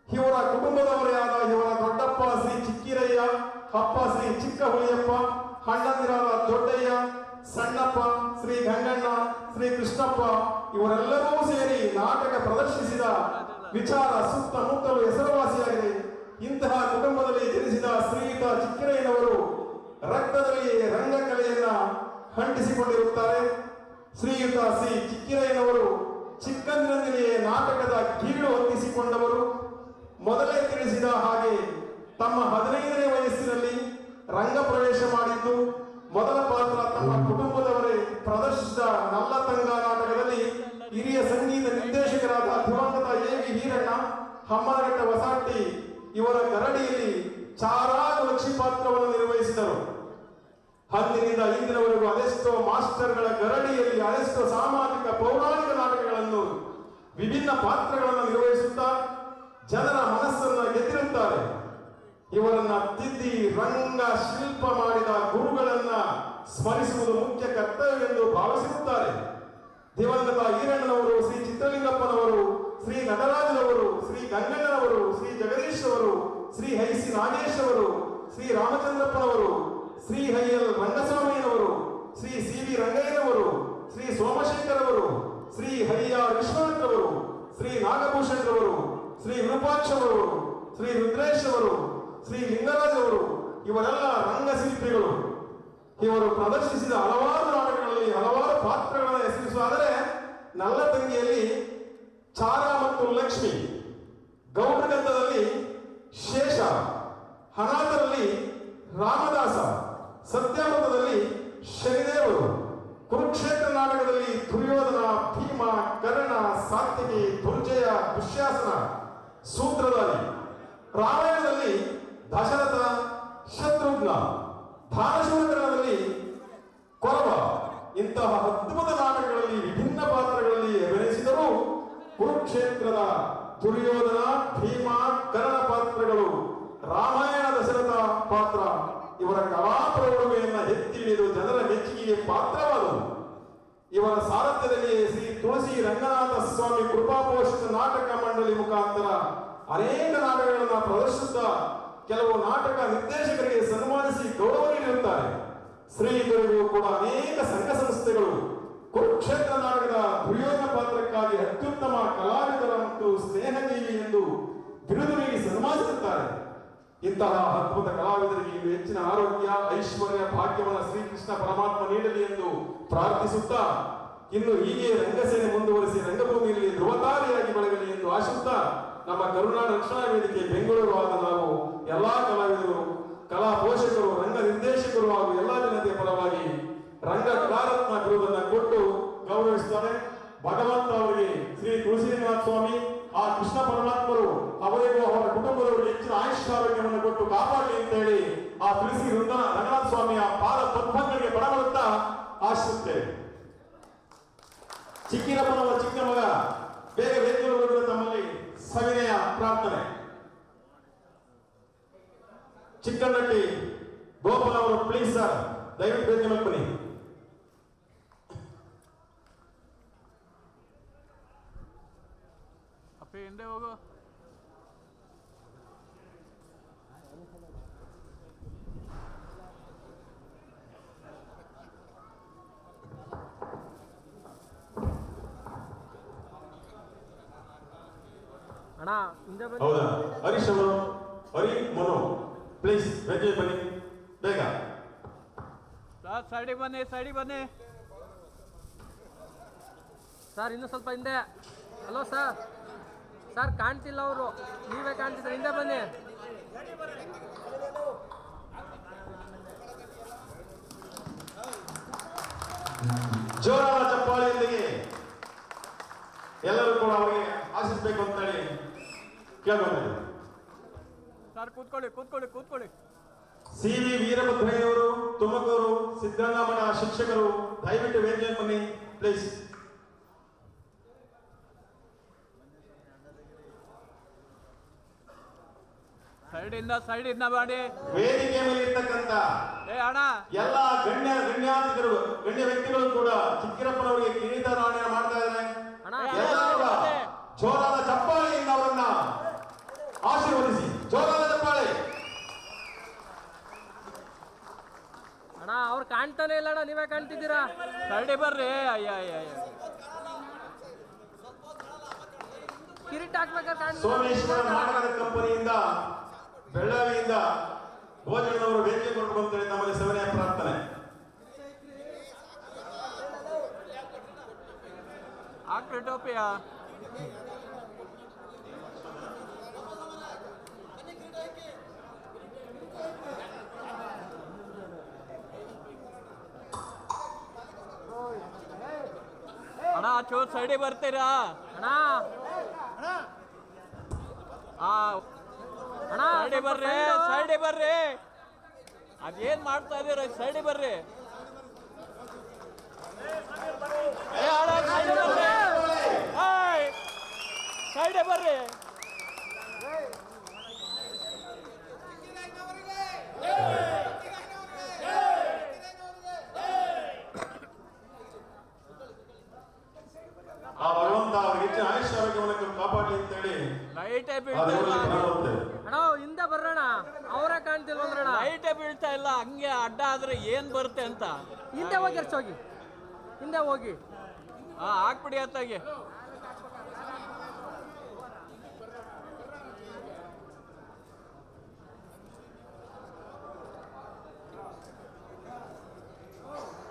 ಇವರ ಕುಟುಂಬದವರೇ ಆದ ಇವರ ದೊಡ್ಡಪ್ಪ ಶ್ರೀ ಚಿಕ್ಕಿರಯ್ಯ, ಅಪ್ಪ ಶ್ರೀ ಚಿಕ್ಕಹುಲಿಯಪ್ಪ, ಅಣ್ಣಂದಿರಾದ ದೊಡ್ಡಯ್ಯ, ಸಣ್ಣಪ್ಪ, ಶ್ರೀ ಗಂಗಣ್ಣ, ಶ್ರೀ ಕೃಷ್ಣಪ್ಪ ಇವರೆಲ್ಲರೂ ಸೇರಿ ನಾಟಕ ಪ್ರದರ್ಶಿಸಿದ ವಿಚಾರ ಸುತ್ತಮುತ್ತಲು ಹೆಸರುವಾಸಿಯಾಗಿದೆ. ಇಂತಹ ಕುಟುಂಬದಲ್ಲಿ ಜನಿಸಿದ ಶ್ರೀಯುತ ಚಿಕ್ಕಿರಯ್ಯನವರು ರಕ್ತದಲ್ಲಿ ರಂಗಕಲೆಯನ್ನ ಅಂಟಿಸಿಕೊಂಡಿರುತ್ತಾರೆ. ಶ್ರೀಯುತ ಸಿ ಚಿಕ್ಕಿರಯ್ಯನವರು ಚಿಕ್ಕಂದಿನಲ್ಲಿಯೇ ನಾಟಕದ ಕೀಳು ಹೊತ್ತಿಸಿಕೊಂಡವರು. ಮೊದಲೇ ತಿಳಿಸಿದ ಹಾಗೆ ತಮ್ಮ 15ನೇ ವಯಸ್ಸಿನಲ್ಲಿ ರಂಗ ಪ್ರವೇಶ ಮಾಡಿದ್ದು ಮೊದಲ ಪಾತ್ರ ತಮ್ಮ ಕುಟುಂಬದವರೇ ಪ್ರದರ್ಶಿಸಿದ ನಲ್ಲತಂಗ ನಾಟಕದಲ್ಲಿ ಹಿರಿಯ ಸಂಗೀತ ನಿರ್ದೇಶಕರಾದ ದಿವಂಗತ ಎ.ವಿ. ಹೀರಣ್ಣ, ಹಮ್ಮನಘಟ್ಟ ಹೊಸಹಟ್ಟಿ ಇವರ ಗರಡಿಯಲ್ಲಿ ಚಾರಾಗ ಲಕ್ಷಿ ಪಾತ್ರವನ್ನು ನಿರ್ವಹಿಸಿದರು. ಅಂದಿನಿಂದ ಇಂದಿನವರೆಗೂ ಅದೆಷ್ಟೋ ಮಾಸ್ಟರ್ಗಳ ಗರಡಿಯಲ್ಲಿ ಅದೆಷ್ಟೋ ಸಾಮಾಜಿಕ ಪೌರಾಣಿಕ ನಾಟಕಗಳನ್ನು ವಿಭಿನ್ನ ಪಾತ್ರಗಳನ್ನು ನಿರ್ವಹಿಸುತ್ತಾ ಜನರ ಮನಸ್ಸನ್ನು ಗೆದ್ದಿರುತ್ತಾರೆ. ಇವರನ್ನ ತಿದ್ದಿ ರಂಗ ಶಿಲ್ಪ ಮಾಡಿದ ಗುರುಗಳನ್ನ ಸ್ಮರಿಸುವುದು ಮುಖ್ಯ ಕರ್ತವ್ಯವೆಂದು ಭಾವಿಸಿರುತ್ತಾರೆ. ದಿವಂಗತ ಈರಣ್ಣನವರು, ಶ್ರೀ ಚಿತ್ರಲಿಂಗಪ್ಪನವರು, ಶ್ರೀ ನಟರಾಜನವರು, ಶ್ರೀ ಗಂಗಣ್ಣನವರು, ಶ್ರೀ ಜಗದೀಶ್ ಅವರು, ಶ್ರೀ ಹೈಸಿ ನಾಗೇಶ್ ಅವರು, ಶ್ರೀ ರಾಮಚಂದ್ರಪ್ಪನವರು, ಶ್ರೀ ಹೈಯಲ್ ರಂಗಸ್ವಾಮಿಯವರು, ಶ್ರೀ ಸಿ.ವಿ. ರಂಗಯ್ಯನವರು, ಶ್ರೀ ಸೋಮಶೇಖರ್ ಅವರು, ಶ್ರೀ ಹರಿಯಾರ್ ವಿಶ್ವನಾಥ್ ಅವರು, ಶ್ರೀ ನಾಗಭೂಷಣ್ ರವರು, ಶ್ರೀ ವಿರೂಪಾಕ್ಷ ಅವರು, ಶ್ರೀ ರುದ್ರೇಶ್ ಅವರು, ಶ್ರೀ ಲಿಂಗರಾಜ್ ಅವರು ಇವರೆಲ್ಲ ರಂಗಶಿಲ್ಪಿಗಳು. ಇವರು ಪ್ರದರ್ಶಿಸಿದ ಹಲವಾರು ನಾಟಕಗಳಲ್ಲಿ ಹಲವಾರು ಪಾತ್ರಗಳನ್ನು ಹೆಸರಿಸುವುದಾದರೆ ನಲ್ಲತಂಗಿಯಲ್ಲಿ ಚಾರ ಮತ್ತು ಲಕ್ಷ್ಮಿ, ಗೌಡಗಂಧದಲ್ಲಿ ಶೇಷ, ಅನಾಥರಲ್ಲಿ ರಾಮದಾಸ, ಸತ್ಯಾಮೃತದಲ್ಲಿ ಶನಿದೇವರು, ಕುರುಕ್ಷೇತ್ರ ನಾಟಕದಲ್ಲಿ ದುರ್ಯೋಧನ, ಭೀಮ, ಕರ್ಣ, ಸಾತ್ಯಕಿ, ದುರ್ಜಯ, ದುಶ್ಯಾಸನ, ಸೂತ್ರಧಾರಿ, ರಾಮಾಯಣದಲ್ಲಿ ದಶರಥ, ಶತ್ರುಘ್ನ, ದಾನಶೂರಕರಣದಲ್ಲಿ ಕೊರವ ಇಂತಹ ಅದ್ಭುತ ನಾಟಕಗಳಲ್ಲಿ ವಿಭಿನ್ನ ಪಾತ್ರಗಳಲ್ಲಿ ಅಭಿನಯಿಸಿದರು. ಕುರುಕ್ಷೇತ್ರದ ದುರ್ಯೋಧನ, ಭೀಮ, ಕರ್ಣ ಪಾತ್ರಗಳು, ರಾಮಾಯಣ ದಶರಥ ಪಾತ್ರ ಇವರ ಕಲಾಪ್ರೌಢಮೆಯನ್ನ ಎತ್ತಿ ಹಿಡಿದು ಜನರ ಮೆಚ್ಚುಗೆಗೆ ಪಾತ್ರವಾದವು. ಇವರ ಸಾರಥ್ಯದಲ್ಲಿ ಶ್ರೀ ತುಳಸಿ ರಂಗನಾಥ ಸ್ವಾಮಿ ಕೃಪಾಪೋಷಿತ ನಾಟಕ ಮಂಡಳಿ ಮುಖಾಂತರ ಅನೇಕ ನಾಟಕಗಳನ್ನು ಪ್ರದರ್ಶಿಸುತ್ತಾ ಕೆಲವು ನಾಟಕ ನಿರ್ದೇಶಕರಿಗೆ ಸನ್ಮಾನಿಸಿ ಗೌರವ ನೀಡಿರುತ್ತಾರೆ. ಶ್ರೀಗಳಿಗೂ ಕೂಡ ಅನೇಕ ಸಂಘ ಸಂಸ್ಥೆಗಳು ಕುರುಕ್ಷೇತ್ರ ನಾಟಕದ ದುರ್ಯೋಧನ ಪಾತ್ರಕ್ಕಾಗಿ ಅತ್ಯುತ್ತಮ ಬಯಸುತ್ತಾರೆ. ಇಂತಹ ಅದ್ಭುತ ಕಲಾವಿದರಿಗೆ ಇನ್ನು ಹೆಚ್ಚಿನ ಆರೋಗ್ಯ, ಐಶ್ವರ್ಯ, ಭಾಗ್ಯವನ್ನು ಶ್ರೀಕೃಷ್ಣ ಪರಮಾತ್ಮ ನೀಡಲಿ ಎಂದು ಪ್ರಾರ್ಥಿಸುತ್ತಾ, ಇನ್ನು ಹೀಗೆ ರಂಗಸೇನೆ ಮುಂದುವರಿಸಿ ರಂಗಭೂಮಿಯಲ್ಲಿ ಧ್ರುವತಾರಿಯಾಗಿ ಬೆಳಗಲಿ ಎಂದು ಆಶಿಸುತ್ತಾ, ನಮ್ಮ ಕರುನಾಡ ರಕ್ಷಣಾ ವೇದಿಕೆ ಬೆಂಗಳೂರು ಆದ ನಾವು ಎಲ್ಲಾ ಕಲಾವಿದರು, ಕಲಾ ಪೋಷಕರು, ರಂಗ ನಿರ್ದೇಶಕರು ಹಾಗೂ ಎಲ್ಲಾ ಜನತೆಯ ಪರವಾಗಿ ರಂಗ ಕಲಾರತ್ನ ಬಿರುದನ್ನು ಕೊಟ್ಟು ಗೌರವಿಸುತ್ತಾರೆ. ಭಗವಂತ ಅವರಿಗೆ ಶ್ರೀ ತುಳಸಿನಾಥ ಸ್ವಾಮಿ, ಆ ಕೃಷ್ಣ ಪರಮಾತ್ಮರು ಅವರಿಗೂ ಅವರ ಕುಟುಂಬದವರಿಗೆ ಹೆಚ್ಚಿನ ಆಯುಷ್ಯಾರೋಗ್ಯವನ್ನು ಕೊಟ್ಟು ಕಾಪಾಡಲಿ ಅಂತ ಹೇಳಿ ಆ ತುಳಸಿ ರಂಗನಾಥ ಸ್ವಾಮಿಯ ಪಾದ ಪದ್ಮಗಳಿಗೆ ಬಡಬಡುತ್ತಾ ಆಶಿಸುತ್ತೇವೆ. ಚಿಕ್ಕಿರಪ್ಪನವರ ಚಿಕ್ಕ ಮಗ ಬೇಗ ವೇದಿಕೆ ತಮ್ಮಲ್ಲಿ ಸವಿನಯ ಪ್ರಾರ್ಥನೆ. ಚಿಕ್ಕನಟ್ಟಿ ಗೋಪಾಲ್ ಅವರು ಪ್ಲೀಸ್ ಸರ್, ದಯವಿಟ್ಟು ವೇದಿಕೆ ಮೇಲೆ ಬನ್ನಿ. ಅಪ್ಪಿ ಹಿಂದೆ ಹೋಗು. ಅಣ್ಣ ಹಿಂದೆ ಬನ್ನಿ. ಹೌದಾ? ಹರೀಶ್ ಅವರು, ಹರಿ ಮನೋ ಪ್ಲೀಸ್ ವೇದಿಕೆ ಬನ್ನಿ ಬೇಗ. ಸರ್ ಸೈಡಿಗೆ ಬನ್ನಿ, ಸೈಡಿಗೆ ಬನ್ನಿ. ಸರ್ ಇನ್ನೂ ಸ್ವಲ್ಪ ಹಿಂದೆ. ಹಲೋ ಸರ್, ಸರ್ ಕಾಣ್ತಿಲ್ಲ ಅವರು, ನೀವೇ ಕಾಣ್ತಿದ್ರೆ ಹಿಂದೆ ಬನ್ನಿ. ಜೋರಾದ ಚಪ್ಪಾಳೆಯೊಂದಿಗೆ ಎಲ್ಲರೂ ಕೂಡ ಅವರಿಗೆ ಆಶಿಸಬೇಕು ಅಂತ ಹೇಳಿ ಕೇಳ್ಕೊಂಡಿದ್ದೀವಿ. ಸರ್ ಕೂತ್ಕೊಳ್ಳಿ, ಕೂತ್ಕೊಳ್ಳಿ, ಕೂತ್ಕೊಳ್ಳಿ. ಸಿ ವಿ ವೀರಭದ್ರಯ್ಯವರು, ತುಮಕೂರು ಸಿದ್ದರಾಮಣ್ಣ ಶಿಕ್ಷಕರು, ದಯವಿಟ್ಟು ವೇದಿಕೆ ಬನ್ನಿ ಪ್ಲೀಸ್. ಸೈಡಿಂದ ಮಾಡಿ. ವೇದಿಕೆ ಮೇಲೆ ಇರ್ತಕ್ಕಂಥ ಅಣ್ಣ ಎಲ್ಲ ಗಣ್ಯ ವ್ಯಕ್ತಿಗಳು ಕೂಡ ಚಿಕ್ಕಿರಪ್ಪನವರಿಗೆ ಕಿರೀಟದಾನ ಮಾಡ್ತಾ ಇದ್ದಾರೆ. ಎಲ್ಲರೂ ಕೂಡ ಜೋರಾದ ಚಪ್ಪಾಳೆಯಿಂದ ಅವರನ್ನ ಆಶೀರ್ವದಿಸಿ. ಜೋರಾದ ಚಪ್ಪಾಳೆ. ಅಣ್ಣ ಅವ್ರು ಕಾಣ್ತಾನೆ ಇಲ್ಲ ಅಣ್ಣ, ನೀವೇ ಕಾಣ್ತಿದ್ದೀರಾ. ಸೈಡಿಗೆ ಬರ್ರಿ. ಕಿರೀಟ ಹಾಕ್ಬೇಕಾದ್ರೆ ಸೋಮೇಶ್ವರ ನಾಟಕದ ಕಂಪನಿಯಿಂದ ಬೆಳಗಾವಿಯಿಂದ ಭೋಜನವರು ವೇದಿಕೆ ಕೊಟ್ಟು ಅಂತೇಳಿ ನಮ್ಮಲ್ಲಿ ಸವಿನಯ ಪ್ರಾರ್ಥನೆ. ಹಾಕ್ರಿ ಟೋಪಿಯ. ಅಣ್ಣ ಚೂರ್ ಸೈಡಿಗೆ ಬರ್ತೀರಾ ಅಣ್ಣ. ಅಣ್ಣ ಸೈಡಿಗೆ ಬರ್ರಿ, ಸೈಡಿಗೆ ಬರ್ರಿ. ಅದೇನ್ ಮಾಡ್ತಾ ಇದೀರ, ಸೈಡಿಗೆ ಬರ್ರಿ. ಸೈಡಿಗೆ ಬರ್ರಿ. ಆ ಭಗವಂತ ಅವ್ರಿಗೆ ಹೆಚ್ಚಿನ ಆಯುಷ್ಯ ಆರೋಗ್ಯವನ್ನು ಕಾಪಾಡಲಿ ಅಂತ ಹೇಳಿ ಲೈಟೇ ಆ ಬೀಳ್ತಾ ದೇವರಲ್ಲಿ ಇಲ್ಲ. ಪ್ರಾರ್ಥಿಸ್ತೇವೆ. ಅಣ್ಣ ಹಿಂದೆ ಬರ್ರಣ, ಅವರೇ ಕಾಣ್ತಿಲ್ವಂದ್ರಣ. ಲೈಟೇ ಬೀಳ್ತಾ ಇಲ್ಲ. ಹಂಗೆ ಅಡ್ಡ ಆದ್ರೆ ಏನ್ ಬರುತ್ತೆ ಅಂತ. ಹಿಂದೆ ಹೋಗಿ ಎರ್ಚೋಗಿ, ಹಿಂದೆ ಹೋಗಿ. ಹಾಕ್ಬಿಡಿ ಅತ್ತಾಗಿ.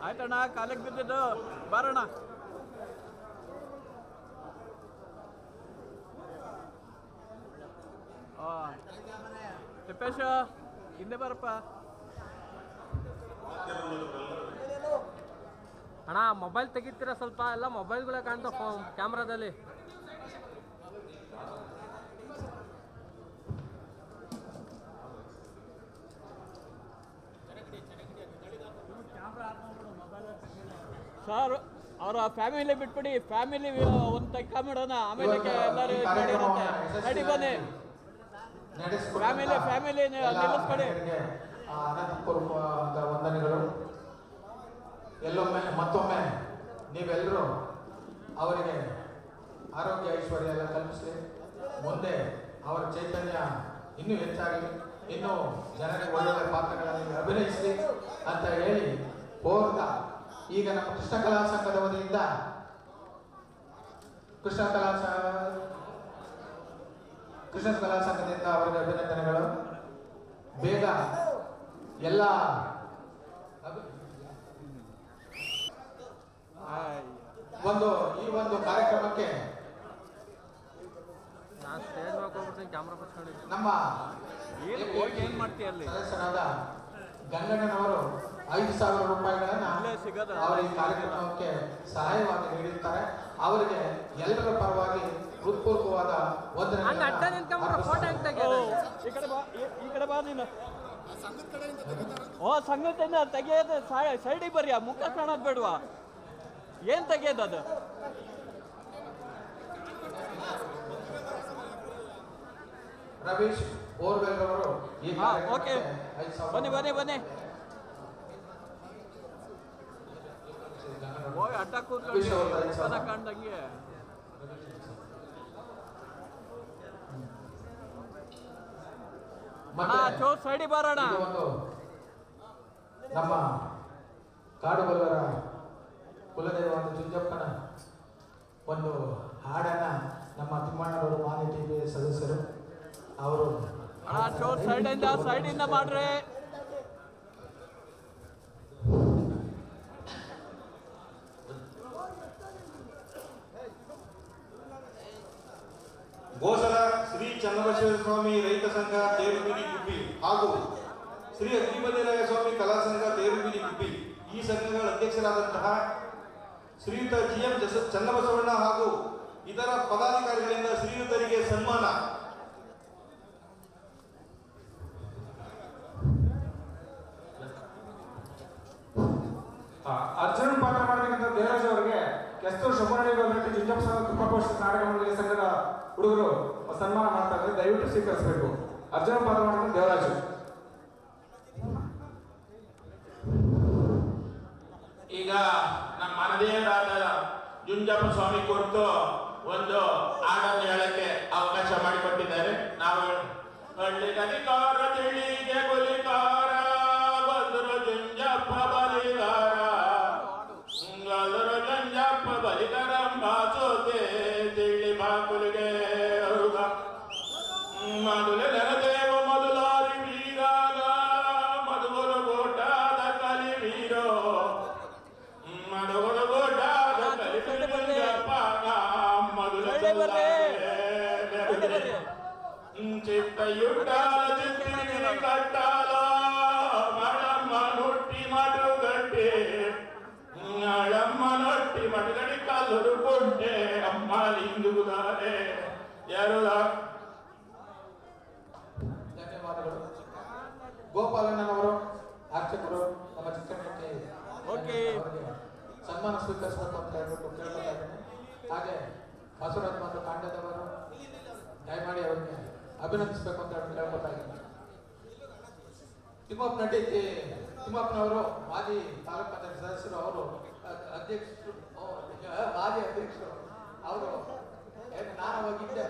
ಆಯ್ತಣ್ಣ, ಕಾಲಿಗೆ ಬಿದ್ದಿದ್ದು ಬಾರಣ್ಣ. ತಿಪ್ಪೇಶ ಹಿಂದೆ ಬರಪ್ಪ. ಅಣ್ಣ ಮೊಬೈಲ್ ತೆಗಿತೀರಾ ಸ್ವಲ್ಪ, ಎಲ್ಲ ಮೊಬೈಲ್ಗಳೇ ಕಾಣ್ತಾವ ಕ್ಯಾಮ್ರಾದಲ್ಲಿ. ಸರ್ ಅವರ ಫ್ಯಾಮಿಲಿ ಬಿಟ್ಬಿಡಿ, ಫ್ಯಾಮಿಲಿ ಒಂದು ತಕ್ಕ ಮಾಡೋಣ, ಆಮೇಲೆ ಎಲ್ಲರೂ ರೆಡಿ ಬನ್ನಿ. ಫ್ಯಾಮಿಲಿ ನಿಲ್ಲಿಸ್ಕೊಡಿ. ಅನಂತಪೂರ್ವಕ ವಂದನೆಗಳು. ಮತ್ತೊಮ್ಮೆ ನೀವೆಲ್ಲರೂ ಅವರಿಗೆ ಆರೋಗ್ಯ ಐಶ್ವರ್ಯ ಎಲ್ಲ ಕಲ್ಪಿಸಿ, ಮುಂದೆ ಅವರ ಚೈತನ್ಯ ಇನ್ನೂ ಹೆಚ್ಚಾಗಲಿ, ಇನ್ನೂ ಜನರಿಗೆ ಒಳ್ಳೊಳ್ಳೆ ಪಾತ್ರಗಳನ್ನು ಅಭಿನಯಿಸಲಿ ಅಂತ ಹೇಳಿ ಕೋರ್ತಾ, ಈಗ ನಮ್ಮ ಕೃಷ್ಣ ಕಲಾ ಸಂಘದ ವತಿಯಿಂದ ಕೃಷ್ಣ ಕಲಾ ಸಂಘದಿಂದ ಅವರಿಗೆ ಅಭಿನಂದನೆಗಳು. ಬೇಗ ಎಲ್ಲ ಈ ಒಂದು ಕಾರ್ಯಕ್ರಮಕ್ಕೆ ನಾನು ಸ್ಟೇಜ್ ಹೋಗ್ಬಿಡ್ತೀನಿ, ಕ್ಯಾಮ್ರಾ ಬರ್ಸ್ಕೊಂಡಿದ್ದೀನಿ. ನಮ್ಮ ಹೋಗಿ ಏನು ಮಾಡ್ತೀಯ ಅಲ್ಲಿ? ಸದಸ್ಯರಾದ ಗಂಗಣ್ಣನವರು 5,000 ರೂಪಾಯಿಗಳನ್ನ ಅಲ್ಲೇ ಸಿಗೋದ? ಅವರು ಈ ಕಾರ್ಯಕ್ರಮಕ್ಕೆ ಸಹಾಯವಾಗಿ ನೀಡಿರ್ತಾರೆ. ಅವರಿಗೆ ಎಲ್ಲರ ಪರವಾಗಿ ಹೃತ್ಪೂರ್ವಕವಾದ ಹಂಗ ಅಡ್ಡ ನಿಂತ್ಕೊಂಡ್ರೆ ಫೋಟೋ ಹೆಂಗ್ ತೆಗಿಯೋದು? ಈ ಕಡೆ ಬಾ ನೀನು. ಓ ಸಂಗತಿಯಿಂದ ತೆಗಿಯೋದು ಸೈಡಿಗೆ ಬರ್ರಿ, ಮುಖ ಕಾಣೋದು ಬೇಡವಾ? ಏನ್ ತೆಗಿಯೋದು ಅದು? ರವೀಶ್ ಬೋರ್ವೆಲ್ ಅವರು ಈ ಓಕೆ, ಬನ್ನಿ ಬನ್ನಿ ಬನ್ನಿ. ಹೋಗಿ ಅಡ್ಡ ಕೂತ್ಕೊಂಡು ಕಂಡಂಗೆ. ಚೋರ್ ಸೈಡಿ ಬರೋಣ. ನಮ್ಮ ಕಾಡುಗೊಲ್ಲರ ಕುಲದೇವ ಜುಂಜಪ್ಪನ ಒಂದು ಹಾಡನ್ನ ನಮ್ಮ ತಿಮ್ಮಣ್ಣವರು ಮಾನ್ಯ ಟಿವಿ ಸದಸ್ಯರು ಅವರು ಚೋರ್ ಸೈಡಿಂದ ಮಾಡ್ರಿ. ಗೋಸಲ ಶ್ರೀ ಚನ್ನಬಸವೇಶ್ವರ ಸ್ವಾಮಿ ರೈತ ಸಂಘ ತೇರುಬೀದಿ ಗುಬ್ಬಿ ಹಾಗೂ ಶ್ರೀ ಅಗ್ನಿಮಂದಿರಾಯ ಸ್ವಾಮಿ ಕಲಾ ಸಂಘ ತೇರುಬೀದಿ ಗುಬ್ಬಿ ಈ ಸಂಘಗಳ ಅಧ್ಯಕ್ಷರಾದಂತಹ ಶ್ರೀಯುತ GM ಚನ್ನಬಸವಣ್ಣ ಹಾಗೂ ಇತರ ಪದಾಧಿಕಾರಿಗಳಿಂದ ಶ್ರೀಯುತರಿಗೆ ಸನ್ಮಾನ. ಅರ್ಜುನ್ ಪಾತ್ರ ಮಾಡಬೇಕಂತ ದೇವರಾಜ್ ಅವರಿಗೆ ಕೆಸ್ತೂರು ಶುಭಾಣಿ ಗೌರ್ಮೆಂಟ್ ಜುಂಜಪ್ಪ ಸಂಘ ತುಪ್ಪಕೋಶ ನಾಟಕ ಮಂಡಳಿ ಸಂಘದ ಹುಡುಗರು ಸನ್ಮಾನ ಮಾಡ್ತಾ ಇದ್ದಾರೆ, ದಯವಿಟ್ಟು ಸ್ವೀಕರಿಸಬೇಕು. ಅರ್ಜುನ್ ಪಾತ್ರ ಮಾಡಬೇಕಂತ ದೇವರಾಜ್. ಈಗ ನಮ್ಮ ಮನದೇವರಾದ ಜುಂಜಪ್ಪ ಸ್ವಾಮಿ ಕುರಿತು ಒಂದು ಹಾಡನ್ನು ಹೇಳಕ್ಕೆ ಅವಕಾಶ ಮಾಡಿಕೊಟ್ಟಿದ್ದಾರೆ. ನಾವು ಹಳ್ಳಿಗನಿಕಾರ ತಿಳಿಗೆ ಬಲಿಕಾರ ಬಂದರು ಜುಂಜಪ್ಪ ಬಲಿಗಾರ ಗದರು ಜುಂಜಪ್ಪ ಬಲಿಗರಂಬ ಜೋತೆ ತಿಳಿ ಬಾಕುಲಿಗೆ ಮದುಲೆ ನರದೇವ ಮಧುಲಾರಿ ವೀರಾಗ ಮಧುಗುರು ಗೋಟಾದ ಕಲಿ ವೀರೋ ಮಧುಗುರು ಗೋಟಾದ ಕಲಿ ಜುಂಜಪ್ಪ ಮಧುಲೆ ಚಿತ್ತಯುಟ್ಟಾಲ ಚಿತ್ತಿನ ಕಟ್ಟಾಲ ಮಳಮ್ಮ ನೊಟ್ಟಿ ಮಡು ಗಡ್ಡೆ ಅಳಮ್ಮ ನೊಟ್ಟಿ ಮಡುಗಡಿ ಕಲ್ಲರು ಕೊಟ್ಟೆ ಅಮ್ಮ ಲಿಂಗುದಾರೆ ಯಾರುದ. ಧನ್ಯವಾದಗಳು. ಗೋಪಾಲಣ್ಣನವರು ಅರ್ಚಕರು ನಮ್ಮ ಚಿಕ್ಕಣ್ಣಕ್ಕೆ ಓಕೆ. ಅವರಿಗೆ ಸನ್ಮಾನ ಸ್ವೀಕರಿಸಬೇಕು ಅಂತ ಹೇಳ್ಬಿಟ್ಟು ಕೇಳ್ಕೊತಾ ಇದ್ದೇನೆ. ಹಾಗೆ ಬಸವರಾಜ್ ಮತ್ತು ಕಾಂಡದವರು ದಯಮಾಡಿ ಅವರಿಗೆ ಅಭಿನಂದಿಸಬೇಕು ಅಂತ ಹೇಳಿ ಕೇಳ್ಕೊತಾ ಇದ್ದೀನಿ. ತಿಮ್ಮಪ್ಪನವರು ಮಾಜಿ ತಾಲೂಕು ಪಂಚಾಯತ್ ಸದಸ್ಯರು, ಅವರು ಅಧ್ಯಕ್ಷರು, ಮಾಜಿ ಅಧ್ಯಕ್ಷರು ಅವರು. ನಾನು ಹೋಗಿದ್ದೆ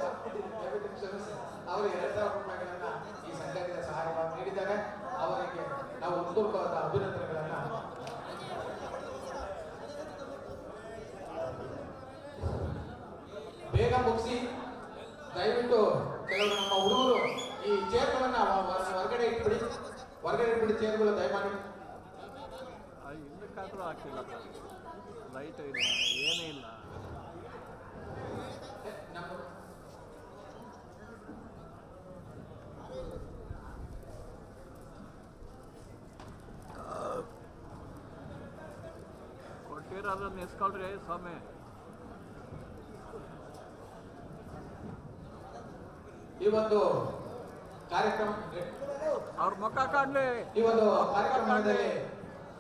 ಅವರು 2,000 ರೂಪಾಯಿಗಳನ್ನ ಈ ಸಂಘದಿಂದ ಸಹಾಯವಾಗಿ ನೀಡಿದ್ದಾರೆ. ಅವರಿಗೆ ನಾವು ಹೃತ್ಪೂರ್ವಕವಾದ ಅಭಿನಂದನೆಗಳನ್ನ. ಬೇಗ ಮುಗಿಸಿ ದಯವಿಟ್ಟು. ಕೆಲವರು ನಮ್ಮ ಹುಡುಗರು ಈ ಚೇರ್ಗಳನ್ನ ಹೊರಗಡೆ ಇಟ್ಬಿಡಿ ಚೇರ್ಗಳು ದಯಮಾಡಿ. ಹಿಂದಕ್ಕಾದ್ರೂ ಹಾಕಿಲ್ಲ, ಲೈಟ್ ಇಲ್ಲ, ಏನೇ ಇಲ್ಲ. ಕೊಟ್ಟಿರೋದನ್ನ ಎಸ್ಕೊಳ್ರಿ ಸ್ವಾಮಿ. ಈ ಒಂದು ಕಾರ್ಯಕ್ರಮ ಅವ್ರ ಮುಖ ಕಾಣ್ಲಿ. ಈ ಒಂದು ಕಾರ್ಯಕ್ರಮದಲ್ಲಿ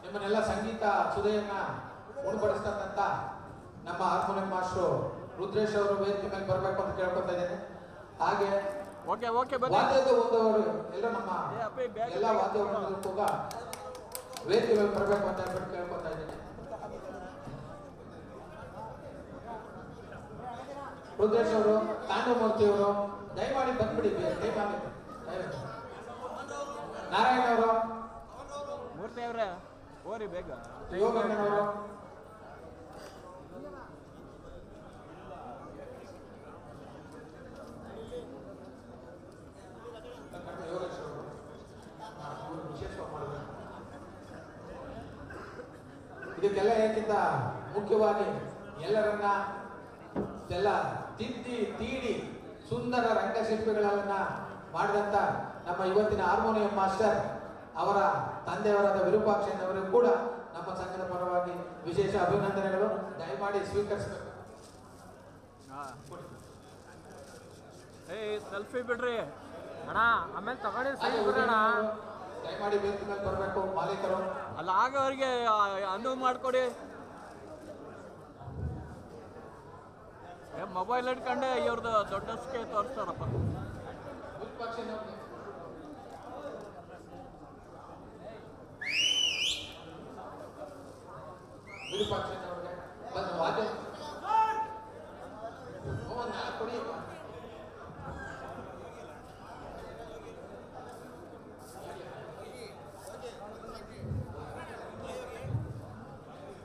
ನಿಮ್ಮನ್ನೆಲ್ಲ ಸಂಗೀತ ಸುಧೆಯನ್ನ ಉಣಬಡಿಸ್ತಕ್ಕಂಥ ನಮ್ಮ ಹಾರ್ಮೋನಿಯಂ ಮಾಸ್ಟರ್ ರುದ್ರೇಶ್ ಅವರು ವೇದಿಕೆ ಮೇಲೆ ಬರಬೇಕು ಅಂತ ಕೇಳ್ಕೊತಾ ಇದ್ದೇನೆ. ಹಾಗೆ ಓಕೆ ಬನ್ನಿ. ವಾದ್ಯದ ಒಂದು ಎಲ್ಲ ನಮ್ಮ ಎಲ್ಲ ವಾದ್ಯವನ್ನು ಕೂಡ ವೇದಿಕೆ ಮೇಲೆ ಬರಬೇಕು ಅಂತ ಹೇಳ್ಬಿಟ್ಟು ಕೇಳ್ಕೊತಾ ಇದ್ದೇನೆ. ರುದ್ರೇಶ್ ಅವರು, ತಾಂಡವಮೂರ್ತಿ ಅವರು ದಯಮಾಡಿ ಬಂದ್ಬಿಡಿ. ದಯಮಾಡಿ ನಾರಾಯಣ ಅವರು, ಮೂರ್ತಿ ಅವರೇ ಓರಿ ಬೇಗ. ಯೋಗಣ್ಣನವರು, ಇದಕ್ಕೆಲ್ಲ ಏಕಿಂತ ಮುಖ್ಯವಾಗಿ ಎಲ್ಲರನ್ನ ಎಲ್ಲ ತಿದ್ದಿ ತೀಡಿ ಸುಂದರ ರಂಗಶಿಲ್ಪಿಗಳನ್ನ ಮಾಡಿದಂತ ನಮ್ಮ ಇವತ್ತಿನ ಹಾರ್ಮೋನಿಯಂ ಮಾಸ್ಟರ್ ಅವರ ತಂದೆಯವರಾದ ವಿರೂಪಾಕ್ಷಣ್ಣವರಿಗೂ ಕೂಡ ನಮ್ಮ ಸಂಘದ ಪರವಾಗಿ ವಿಶೇಷ ಅಭಿನಂದನೆಗಳು. ದಯಮಾಡಿ ಸ್ವೀಕರಿಸಬೇಕು. ಸೆಲ್ಫಿ ಬಿಡ್ರಿ ಅಣ್ಣ, ಆಮೇಲೆ ತಗೊಂಡಿ ಸೈಡ್ ಬಿಡೋಣ. ದಯಮಾಡಿ ವೇದಿಕೆ ಮೇಲೆ ಬರಬೇಕು ಮಾಲೀಕರು. ಅಲ್ಲ ಆಗವ್ರಿಗೆ ಅನುವು ಮಾಡಿಕೊಡಿ. ಮೊಬೈಲ್ ಇಟ್ಕೊಂಡೆ ಇವ್ರದ್ದು ದೊಡ್ಡಸ್ಕೆ ತೋರಿಸ್ತಾರಪ್ಪ. ವಿರೂಪಾಕ್ಷಣ್ಣವ್ರಿಗೆ ಬಂದು ವಾದ್ಯ ಕೊಡಿ.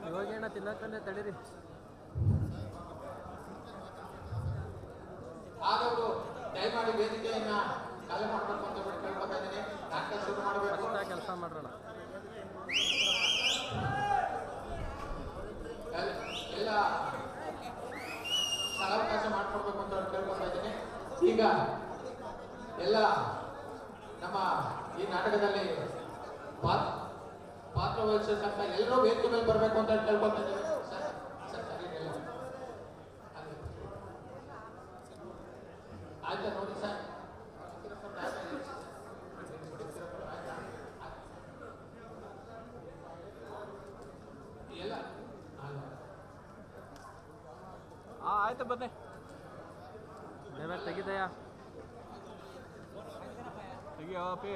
ಇವಾಗ ಏನ ತಿನ್ನಕ್ಕಂದ್ರೆ ತಡೀರಿ. ಆದವರು ದಯಮಾಡಿ ವೇದಿಕೆಯನ್ನ ಖಾಲಿ ಮಾಡಬೇಕು ಅಂತ ಕೇಳ್ಕೊತಾ ಇದ್ದೀನಿ. ನಾಟಕ ಶುರು ಮಾಡಬೇಕು. ಕೆಲಸ ಮಾಡೋಣ. ಎಲ್ಲ ಸ್ಥಳಾವಕಾಶ ಮಾಡ್ಕೊಡ್ಬೇಕು ಅಂತ ಕೇಳ್ಕೊತಾ ಇದ್ದೀನಿ. ಈಗ ಎಲ್ಲ ನಮ್ಮ ಈ ನಾಟಕದಲ್ಲಿ ಪಾತ್ರ ವಹಿಸತಕ್ಕ ಎಲ್ಲರೂ ವೇದಿಕೆ ಮೇಲೆ ಬರಬೇಕು ಅಂತ ಕೇಳ್ಕೊತಾ ಇದ್ದೀನಿ. ಆಯ್ತಾ ನೋಡಿ ಸರ್. ಎಲ್ಲ ಆಯ್ತು ಬನ್ನಿ. ತೆಗಿದೆಯಾ? ತೆಗಿಯೋ ಪಿ.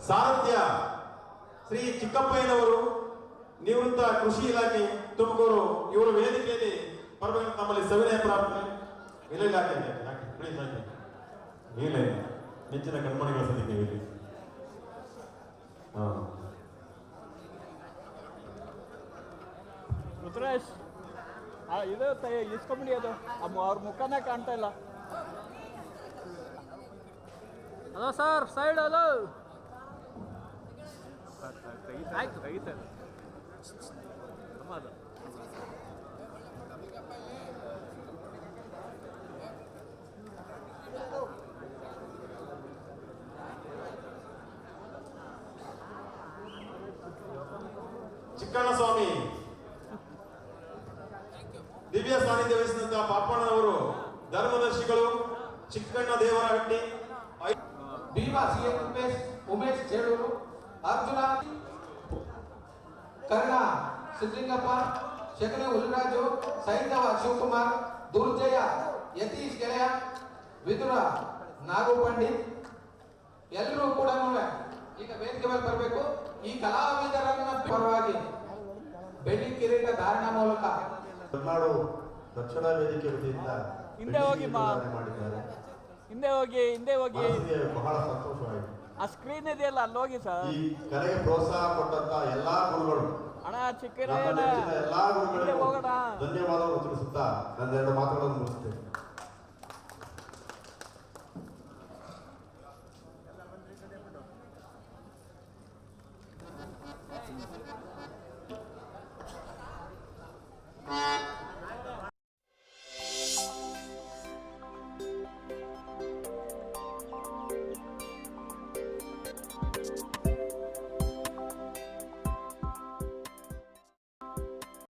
ಸಾರಥ್ಯ ಶ್ರೀ ಚಿಕ್ಕಪ್ಪಯ್ಯನವರು, ನಿವೃತ್ತ ಕೃಷಿ ಇಲಾಖೆ ತುಮಕೂರು, ಇವರು ವೇದಿಕೆಯಲ್ಲಿ ಬರಬೇಕು ನಮ್ಮಲ್ಲಿ ಸವಿನಯ ಪ್ರಾರ್ಥನೆ. ಇಲ್ಲ ಇಲಾಖೆ ಇಲ್ಲ ನೆಚ್ಚಿನ ಕಣ್ಮಣಿಗಳ ಸದ್ಯಕ್ಕೆ ಇಲ್ಲಿ ರುದ್ರೇಶ್ ಇದು ಇಸ್ಕೊಂಬಿಡಿ. ಅದು ಅವ್ರ ಮುಖನೇ ಕಾಣ್ತಾ ಇಲ್ಲ. Hello sir, side. ಹಲೋ, ಆಯ್ತು ತೆಗಿತಾರೆ. ಅದು ಚಿಕ್ಕಣ್ಣ ಸ್ವಾಮಿ ದಿವ್ಯ ಸಾನ್ನಿಧ್ಯ ವಹಿಸಿದಂತಹ ಪಾಪಣ್ಣನವರು, ಧರ್ಮದರ್ಶಿಗಳು, ಚಿಕ್ಕಣ್ಣ ದೇವರಹಟ್ಟಿ, ಭೀಮಾ ಸಿ ಉಮೇಶ್ ಚೇಳೂರು, ಅರ್ಜುನ ಕರ್ಣ ಸಿದ್ಲಿಂಗಪ್ಪ, ಶಕನೆ ಹುಲಿರಾಜು, ಸೈಂಧವ ಶಿವಕುಮಾರ್, ದುರ್ಜಯ ಯತೀಶ್ ಗೆಳೆಯ, ವಿದುರ ನಾಗು ಪಂಡಿತ್ ಎಲ್ಲರೂ ಕೂಡ ಈಗ ವೇದಿಕೆ ಮೇಲೆ ಬರಬೇಕು. ಈ ಕಲಾವಿದರನ್ನ ಪರವಾಗಿ ಬೆಳ್ಳಿ ಕಿರೀಟ ಧಾರಣ ಮೂಲಕ ಕರ್ನಾಡು ದಕ್ಷಿಣ ವೇದಿಕೆ ವತಿಯಿಂದ ಹಿಂದೆ ಹೋಗಿ ಮಾಡಿದ್ದಾರೆ. ಹಿಂದೆ ಹೋಗಿ ಬಹಳ ಸಂತೋಷವಾಯಿತು. ಆ ಸ್ಕ್ರೀನ್ ಇದೆಯಲ್ಲ ಅಲ್ಲಿ ಹೋಗಿ ಸರ್. ಈ ಕಲೆಗೆ ಪ್ರೋತ್ಸಾಹ ಕೊಟ್ಟಂತ ಎಲ್ಲಾ ಗುರುಗಳು, ಅಣ್ಣ ಎಲ್ಲಾ ಗುರುಗಳಿಗೂ ಹೋಗೋಣ. ಧನ್ಯವಾದಗಳು ತಿಳಿಸುತ್ತಾ ನನ್ನ ಎರಡು ಮಾತುಗಳನ್ನು ಮುಗಿಸ್ತೇನೆ.